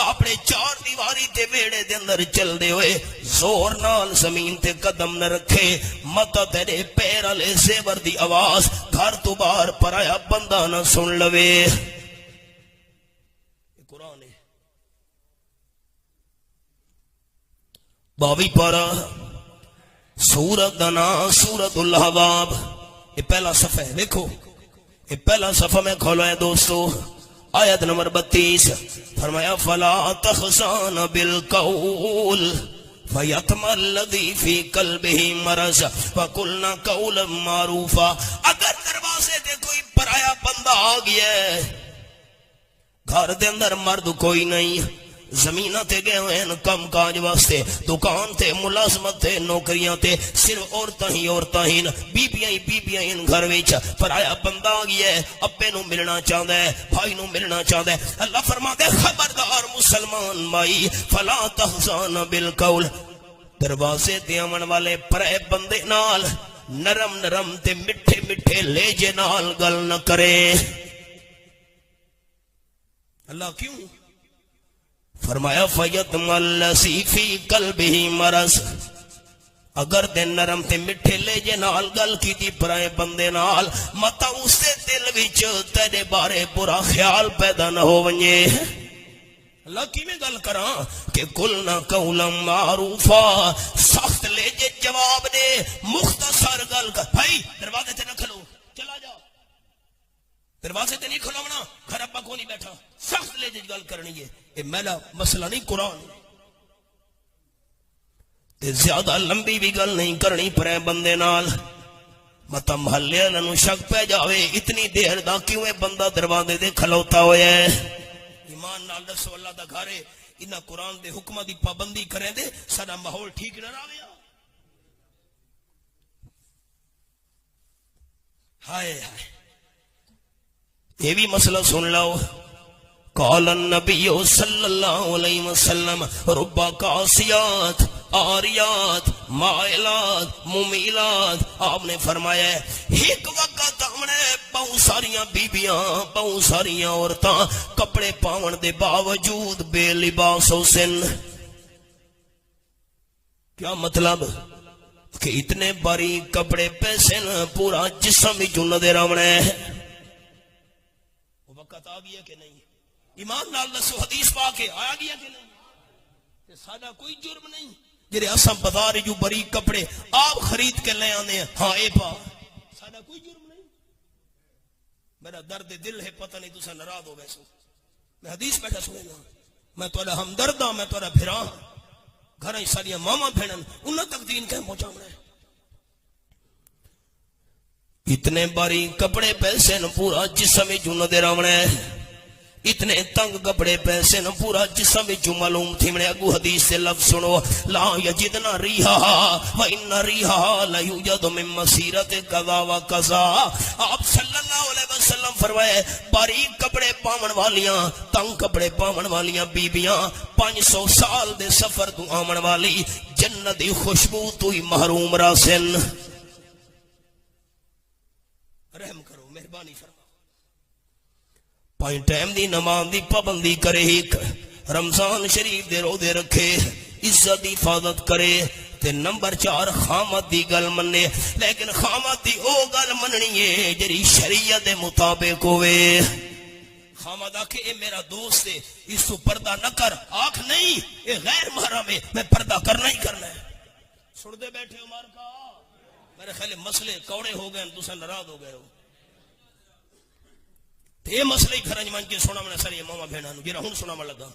اپنے چار دیواری تے ویڑے دے اندر چل دے ہوئے زور نال زمین تے قدم نہ رکھے مت تیرے پیر والے زیور دی آواز گھر تو باہر پرایا بندہ نہ سن لوے قرآن ہے 22 پارہ سورت دنا سورت الحباب یہ پہلا صفحہ ہے دیکھو یہ پہلا صفحہ میں کھولا ہے دوستو آیت نمبر 32 فرمایا فلا تخزان بالقول فیتم الذی فی قلبہ مرض فقلنا قولا معروفا اگر دروازے دے کوئی پرایا بندہ آ گیا ہے گھر دے اندر مرد کوئی نہیں زمینہ تے گئے ہوئے ہیں کم کاج واسطے دکان تے ملازمت تے نوکریاں تے صرف عورتاں ہی بیبیاں ہی گھر وچ پرایا بندہ آ گیا ہے ابے نو ملنا چاہندا ہے بھائی نو ملنا چاہندا ہے اللہ فرماتا ہے خبردار مسلمان مائی فلا تحزن بالقول دروازے تے آون والے پرے بندے نال نرم نرم تے مٹھے مٹھے لہجے نال گل نہ کرے اللہ کیوں فرمایا فیتم الذی فی قلبہ مرض اگر دے نرم تے مٹھے لہجے نال گل کیتی پرائے بندے نال متا اس دے دل وچ تیرے بارے برا خیال پیدا نہ ہو ونجے اللہ کی میں گل کراں کہ قلنا قولا معروفا سخت لہجے جواب دے مختصر گل کر بھائی دروازے تے نہ کھلو چلا جا دروازے تے نہیں کھلاونا گھر ابا کو نہیں بیٹھا سخت لہجے گل کرنی ہے یہ میلا مسئلہ نہیں قرآن تے زیادہ لمبی بھی گل نہیں کرنی پرے بندے نال متا محلے والوں شک پہ جاوے اتنی دیر دا کیوں بندہ دروازے دے کھلوتا ہویا ہے ایمان نال دسو اللہ دا گھر ہے انہاں قرآن دے حکمہ دی پابندی کریں دے سارا ماحول ٹھیک نہ راویا ہائے ہائے یہ بھی مسئلہ سن لو قال النبی صلی اللہ علیہ وسلم رب قاسیات آریات مائلات ممیلات آپ نے فرمایا ہے ایک وقت ہم نے بہت ساریاں بیبیاں بہت ساریاں عورتاں کپڑے پاون دے باوجود بے لباس ہو سن کیا مطلب کہ اتنے باری کپڑے پیسن پورا جسم ہی جو نظر آونا ہے وہ وقت آ گیا کہ نہیں ایمان نال دسو حدیث پا کے آیا گیا کہ نہیں کہ سادہ کوئی جرم نہیں جرے اساں بازار جو بری کپڑے آپ خرید کے لے آنے ہیں ہاں اے پا سادہ کوئی جرم نہیں میرا درد دل ہے پتہ نہیں تسا ناراض ہو ویسو میں حدیث بیٹھا سنے نا میں تہاڈا ہمدرد ہاں میں تہاڈا بھرا گھر ہی ساری ماما بہنن انہاں تک دین کہ پہنچاونا ہے اتنے باری کپڑے پیسے نہ پورا جسم جو نظر آونا ہے اتنے تنگ کپڑے پیسے نہ پورا جسم جو معلوم تھی میں اگو حدیث سے لفظ سنو لا یجدنا ریحا و ان ریحا لا یوجد من مسیرت قضا و قضا آپ صلی اللہ علیہ وسلم فرمائے باریک کپڑے پاون والیاں تنگ کپڑے پاون والیاں بیبیاں 500 سال دے سفر تو آمن والی جنت دی خوشبو تو ہی محروم راسن رحم کرو مہربانی فرما پائیں ٹائم دی نماز دی پابندی کرے ایک رمضان شریف دے روزے رکھے عزت دی حفاظت کرے تے نمبر 4 خامت دی گل منے لیکن خامت دی او گل مننی ہے جڑی شریعت دے مطابق ہوئے خامت آکھے اے میرا دوست ہے اس تو پردہ نہ کر آنکھ نہیں اے غیر محرم ہے میں پردہ کرنا ہی کرنا ہے سن دے بیٹھے عمر کا میرے خیال مسئلے کوڑے ہو گئے تسا ناراض ہو گئے ہو یہ مسئلہ ہی گھرانج مان کے سنا میں ساری ماما بہناں نو جڑا ہن سنا میں لگا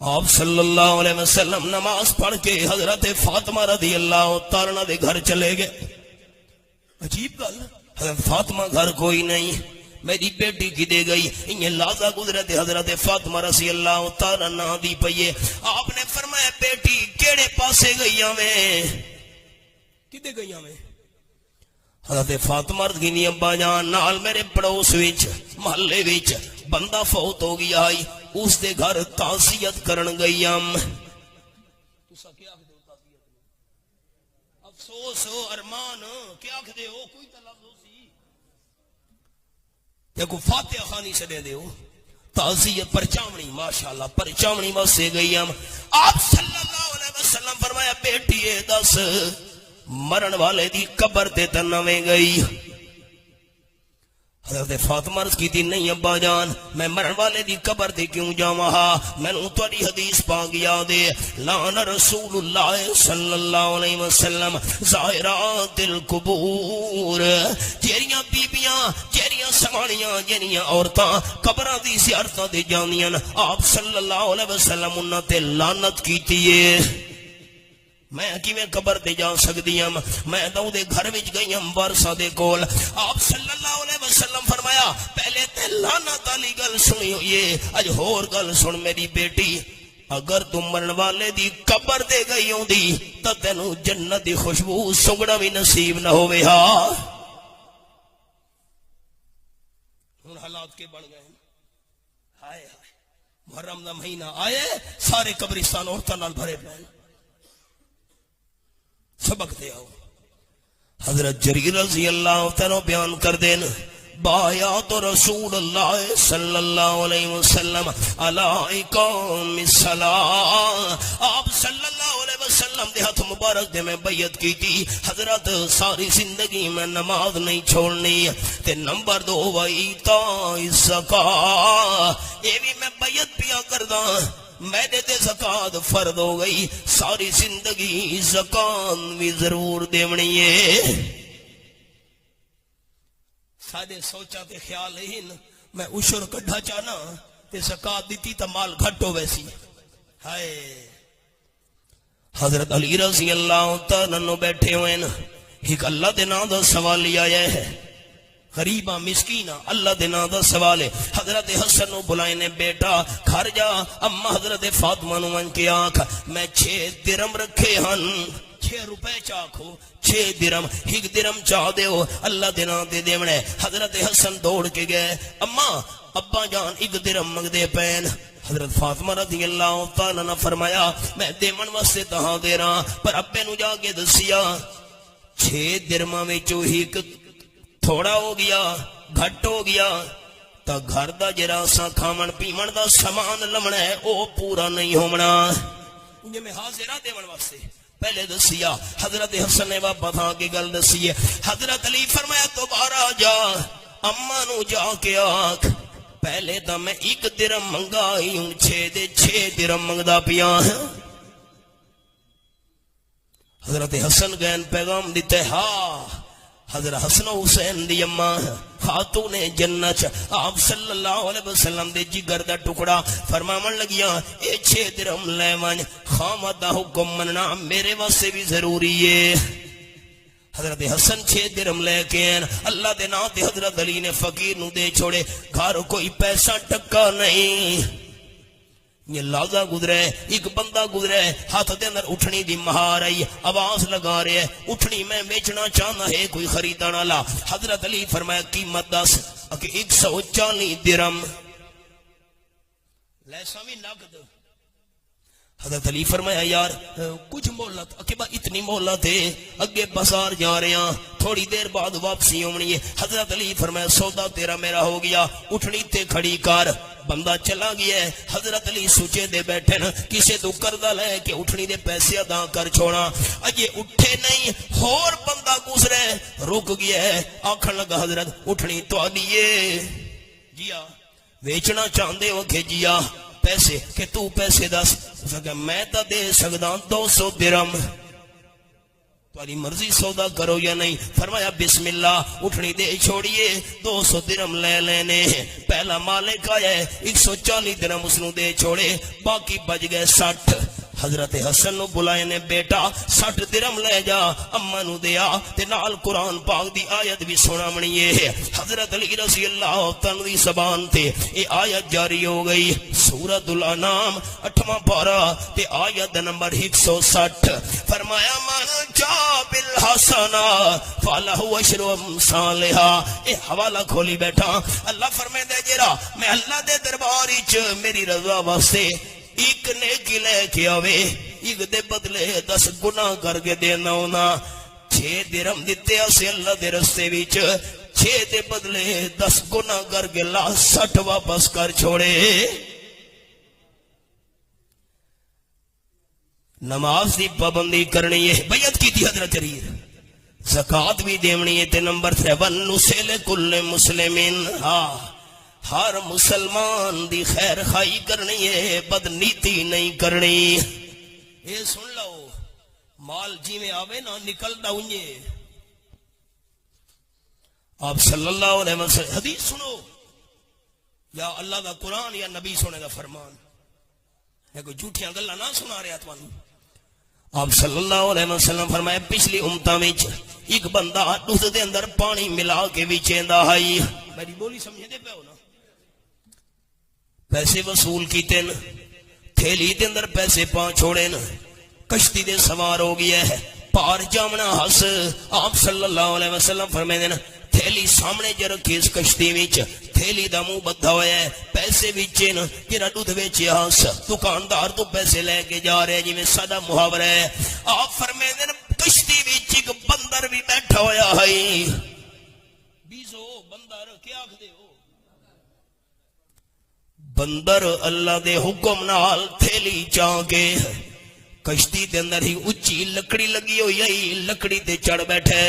آپ صلی اللہ علیہ وسلم نماز پڑھ کے حضرت فاطمہ رضی اللہ تعالی عنہ دے گھر چلے گئے عجیب گل حضرت فاطمہ گھر کوئی نہیں میری بیٹی کی دے گئی انہیں لازہ گزرت حضرت فاطمہ رضی اللہ تعالی عنہ دی پئیے آپ نے فرمایا بیٹی کیڑے پاسے گئی ہمیں کدے گئی ہمیں حضرت فاطمہ رضی ابا جان نال میرے پڑوس وچ محلے وچ بندہ فوت ہو گیا اس دے گھر تعزیت کرن گئیم. تسا کیا آکھ دے تعزیت افسوس ہو ارمان کیا آکھ دے ہو کوئی تا لفظ ہو سی یا کو فاتحہ خانی سے دے ہو تعزیت پرچامنی ماشاءاللہ پرچامنی واسے گئیم. آپ صلی اللہ علیہ وسلم فرمایا بیٹی دس مرن والے دی قبر تے تنویں گئی. حضرت فاطمہ عرض کی تھی نہیں ابا جان میں مرن والے دی قبر تے کیوں جاواں میں نوں تہاڈی حدیث پاک یاد ہے لعن رسول اللہ صلی اللہ علیہ وسلم زائرات القبور. جیڑیاں بیبیاں جیڑیاں سوانیاں جیڑیاں عورتاں قبراں دی زیارتاں تے جاندیاں آپ صلی اللہ علیہ وسلم انہاں تے لعنت کیتی ہے. میں کیویں قبر تے جا سکدی ہم میں تو دے گھر وچ گئی ہم وارثاں دے کول. آپ صلی اللہ علیہ وسلم فرمایا پہلے تے لعنت والی گل سنی ہوئی ہے اج ہور گل سن میری بیٹی اگر تم مرن والے دی قبر تے گئی ہوندی تے تینوں جنت دی خوشبو سنگنا بھی نصیب نہ ہوے. ہاں ہن حالات کے بن گئے ہائے ہائے محرم دا مہینہ آئے سارے قبرستان عورتاں نال بھرے پئے. سبق دے آؤ حضرت جریر رضی اللہ تعالیٰ بیان کر دین بایات رسول اللہ صلی اللہ علیہ وسلم علیکم السلام. آپ صلی اللہ علیہ وسلم دے ہاتھ مبارک دے میں بیعت کی تھی حضرت ساری زندگی میں نماز نہیں چھوڑنی تے نمبر 2 وَإِيتَاءِ الزَّكَاةِ یہ بھی میں بیعت پیا کردہ میرے تے زکات فرض ہو گئی ساری زندگی زکات بھی ضرور دیونی ہے. سارے سوچا تے خیال ہی میں عشر کڈھا چاہنا تے زکات دیتی تا مال گھٹ ہو ویسی. ہائے حضرت علی رضی اللہ تعالیٰ عنہ بیٹھے ہوئے ایک اللہ دے نام دا سوال لیا ہے غریبہ مسکینہ اللہ دے نام دا سوال ہے. حضرت حسن نو بلائے نے بیٹا گھر جا اما حضرت فاطمہ نو من کے آنکھ میں 6 درم رکھے ہن 6 روپے چاکھو 6 درم 1 درم چاہ دے ہو اللہ دے نام دے دیونے. حضرت حسن دوڑ کے گئے اما ابا جان 1 درم منگ دے پین. حضرت فاطمہ رضی اللہ تعالیٰ نے فرمایا میں دیون واسطے تہاں دے رہا پر ابے نو جا کے دسیا 6 درماں وچوں ایک تھوڑا ہو گیا گھٹ ہو گیا تا گھر دا جرا سا کھاون پیون دا سامان لمنا ہے او پورا نہیں ہونا. انجھے میں حاضرہ دیون واسطے پہلے دسیا. حضرت حسن نے واپس آ کے گل دسی ہے. حضرت علی فرمایا دوبارہ جا اما نو جا کے آکھ پہلے تا میں 1 درم منگائی ہوں 6 درم منگدا پیا. حضرت حسن گئن پیغام دیتے ہاں حضرت حسن حسین دی اماں خاتون جنت آپ صلی اللہ علیہ وسلم دے جگر دا ٹکڑا فرماون لگیاں اے 6 درم لے ون خامد دا حکم مننا میرے واسطے بھی ضروری ہے. حضرت حسن 6 درم لے کے ہیں اللہ دے نا تے حضرت علی نے فقیر نو دے چھوڑے گھر کوئی پیسہ ٹکا نہیں. یہ لازہ گزرے ایک بندہ گزرے ہاتھ دے اندر اٹھنی دی مہار آئی آواز لگا رہے ہیں اٹھنی میں بیچنا چاہنا ہے کوئی خریدانا لا. حضرت علی فرمایا قیمت 10 کہ 140 درم لیسا بھی نقد. حضرت علی فرمایا یار کچھ مولت اکبا اتنی مولت ہے اگے بازار جا رہے ہیں تھوڑی دیر بعد واپسی ہونی ہے. حضرت علی فرمایا سودا تیرا میرا ہو گیا اٹھنی تے کھڑی کر. بندہ چلا گیا ہے. حضرت علی سوچے دے بیٹھے نا کسے تو قرضہ لے کہ اٹھنی دے پیسے ادا کر چھوڑا. اجے اٹھے نہیں اور بندہ گزرے رک گیا ہے آکھن لگا حضرت اٹھنی تو آلیے جیا ویچنا چاہندے ہو کہ جیا پیسے کہ تو پیسے دس کہ میں تا دے سکدا 200 درم تاری مرضی سودا کرو یا نہیں. فرمایا بسم اللہ اٹھنی دے چھوڑیے 200 درم لے لینے. پہلا مالک آیا ہے 140 درم اس نو دے چھوڑے باقی بج گئے 60. حضرت حسن نو بلائے نے بیٹا 60 درہم لے جا اما نو دیا تے نال قرآن پاک دی آیت بھی سنا منیے. حضرت علی رضی اللہ تعالی دی زبان تے اے آیت جاری ہو گئی. سورۃ الانعام 8واں پارہ تے آیت نمبر 160. فرمایا من جا بالحسنہ فلہ عشر امثالھا. اے حوالہ کھولی بیٹھا. اللہ فرمائے جڑا میں اللہ دے دربار وچ میری رضا واسطے ایک نیکی لے کے آوے ایک دے بدلے 10 گناہ کر کے دینا ہونا. 6 درہم دیتے اسے اللہ دے رستے وچ 6 دے بدلے 10 گناہ کر کے لا 60 واپس کر چھوڑے. نماز دی پابندی کرنی ہے. بیعت کی تھی حضرت جریر. زکوٰۃ بھی دیونی ہے. تے نمبر 3 نسل کل مسلمین. ہاں ہر مسلمان دی خیر خائی کرنی ہے بد نیتی نہیں کرنی. اے سن لو مال جی میں آوے نا نکلتا انجے. آپ صلی اللہ علیہ وسلم حدیث سنو یا اللہ دا قرآن یا نبی سنے دا فرمان ہے. کوئی جھوٹیاں گلاں نہ سنا رہا تمہیں. آپ صلی اللہ علیہ وسلم فرمایا پچھلی امتاں وچ ایک بندہ دودھ دے اندر پانی ملا کے وچیندا ہے. میری بولی سمجھے دے پے ہو نا. پیسے وصول کیتے ن تھیلی دے اندر پیسے پا چھوڑے ن کشتی دے سوار ہو گیا ہے پار جامنا ہس. آپ صلی اللہ علیہ وسلم فرمائے ن تھیلی سامنے ج رکھی اس کشتی وچ تھیلی دا منہ بدھا ہوا ہے پیسے وچے ن جڑا دودھ ویچیا ہس دکاندار تو پیسے لے کے جا رہے جویں ساڈا محاورہ ہے. آپ فرمائے ن کشتی وچ ایک بندر بھی بیٹھا ہویا ہے. بیزو بندر کیا آکھدے ہو؟ بندر اللہ دے حکم نال تھیلی چاں کے کشتی دے اندر ہی اچھی لکڑی لگی ہوئی ہے لکڑی تے چڑھ بیٹھے.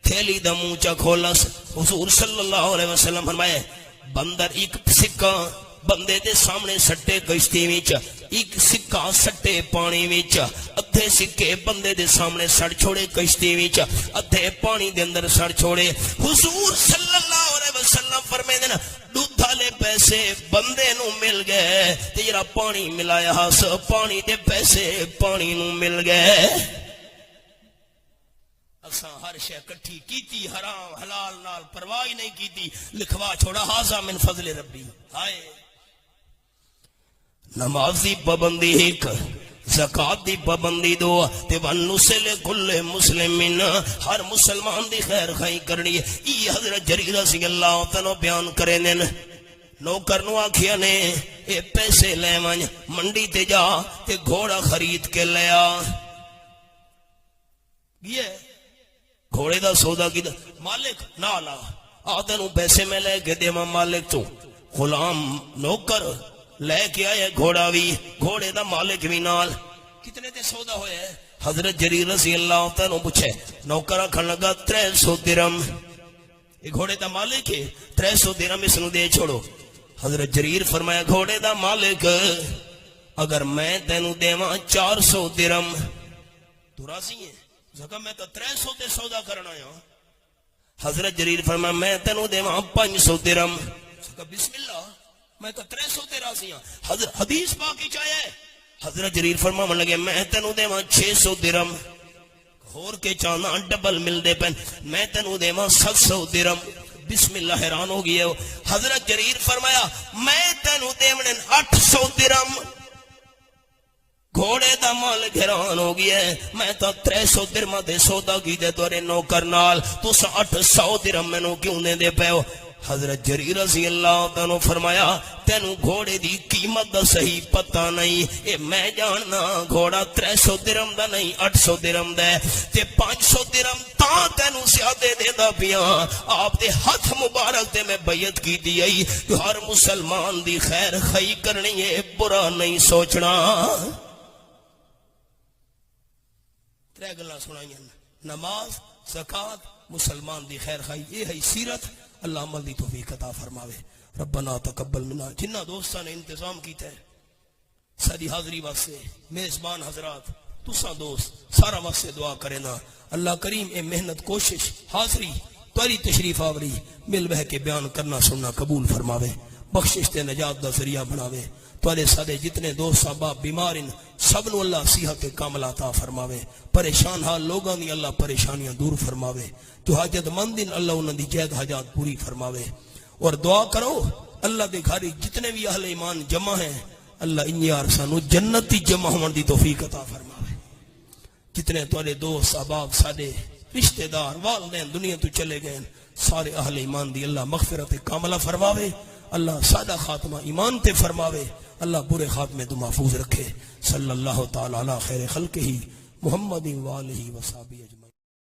تھیلی دا منہ چا کھولس. حضور صلی اللہ علیہ وسلم فرمائے بندر ایک سکہ بندے دے سامنے سٹے کشتی وچ ایک سکہ سٹے پانی وچ ادھے سکے بندے دے سامنے سڑ چھوڑے کشتی وچ ادھے پانی دے اندر سڑ چھوڑے. حضور صلی اللہ علیہ وسلم فرمائے نا دودھ والے پیسے بندے نو مل گئے تے جڑا پانی ملایا ہس پانی دے پیسے پانی نو مل گئے. اساں ہر شے کٹھی کیتی حرام حلال نال پرواہ نہیں کیتی لکھوا چھوڑا ہاذا من فضل ربی. ہائے نماز دی پابندی ایک زکوٰۃ دی پابندی 2 تے ونسل کل مسلمین ہر مسلمان دی خیر خائی کرنی ہے. یہ حضرت جریر رضی اللہ تعالی بیان کرے نے نوکر نو آکھیا نے اے پیسے لے ون منڈی تے جا تے گھوڑا خرید کے لے آ. یہ گھوڑے دا سودا کی مالک نہ لا آ تینوں پیسے میں لے کے دیواں مالک تو. غلام نوکر لے کے آئے گھوڑا بھی گھوڑے دا مالک بھی نال. کتنے تے سودا ہوئے ہے؟ حضرت جریر رضی اللہ تعالیٰ پوچھے نوکر آکھن لگا 300 درہم. یہ گھوڑے دا مالک ہے 300 درہم اس نو دے چھوڑو. حضرت جریر فرمایا گھوڑے دا مالک اگر میں تینوں دیواں 400 درہم تو راضی ہے؟ جگہ میں تو 300 تے سودا کرنا آیا. حضرت جریر فرمایا میں تینوں دیواں 500 درہم. بسم اللہ میں تو 300 تے راضی ہاں. حدیث پاکی چاہے حضرت جریر فرماون لگے میں تینوں دیواں 600 درہم. ہور کے چاہنا ڈبل مل دے پین میں تینوں دیواں 700 درہم. بسم اللہ حیران ہو گیا. حضرت جریر فرمایا میں تینوں دیواں 800 درہم. گھوڑے دا مالک حیران ہو گیا ہے میں تو 300 درہم دے سودا کی دے تورے نوکر نال تس 800 درہم مینوں کیوں دے دے پے ہو. حضرت جریر رضی اللہ تعالیٰ فرمایا تینوں گھوڑے دی قیمت دا صحیح پتہ نہیں. اے میں جاننا گھوڑا 300 درہم دا نہیں 800 درہم دا ہے تے 500 درہم تاں تینوں زیادہ دے دا پیاں. آپ دے ہاتھ مبارک تے میں بیعت کی دی آئی کہ ہر مسلمان دی خیر خائی کرنی ہے برا نہیں سوچنا. 3 گلاں سنائیں نماز زکوٰۃ مسلمان دی خیر خائی. یہ ہے سیرت. اللہ عمل دی توفیق عطا فرماوے. ربنا تقبل منا. جنہ دوستاں نے انتظام کیتا ہے ساری حاضری واسطے میزبان حضرات تساں دوست سارا واسطے دعا کرے نا. اللہ کریم اے محنت کوشش حاضری تاری تشریف آوری مل بہ کے بیان کرنا سننا قبول فرماوے. بخشش تے نجات دا ذریعہ بناوے تواڈے سارے جتنے دوست احباب بیمار ہیں سب نو اللہ صحت کاملہ عطا فرماوے پریشان حال لوگاں دی اللہ پریشانیاں دور فرماوے جو حاجت مند ہیں اللہ انہاں دی جائز حاجات پوری فرماوے اور دعا کرو اللہ دے گھر جتنے بھی اہل ایمان جمع ہیں اللہ انیار سانو جنتی جمع ہون دی توفیق عطا فرماوے جتنے تواڈے دوست احباب سارے رشتہ دار والدین دنیا تو چلے گئے سارے اہل ایمان دی اللہ مغفرت کاملہ فرماوے اللہ سادہ خاتمہ ایمان تے فرماوے اللہ برے خاتمے تو محفوظ رکھے صلی اللہ تعالی علی خیر خلقہ محمد و آلہ و صحبہ اجمعین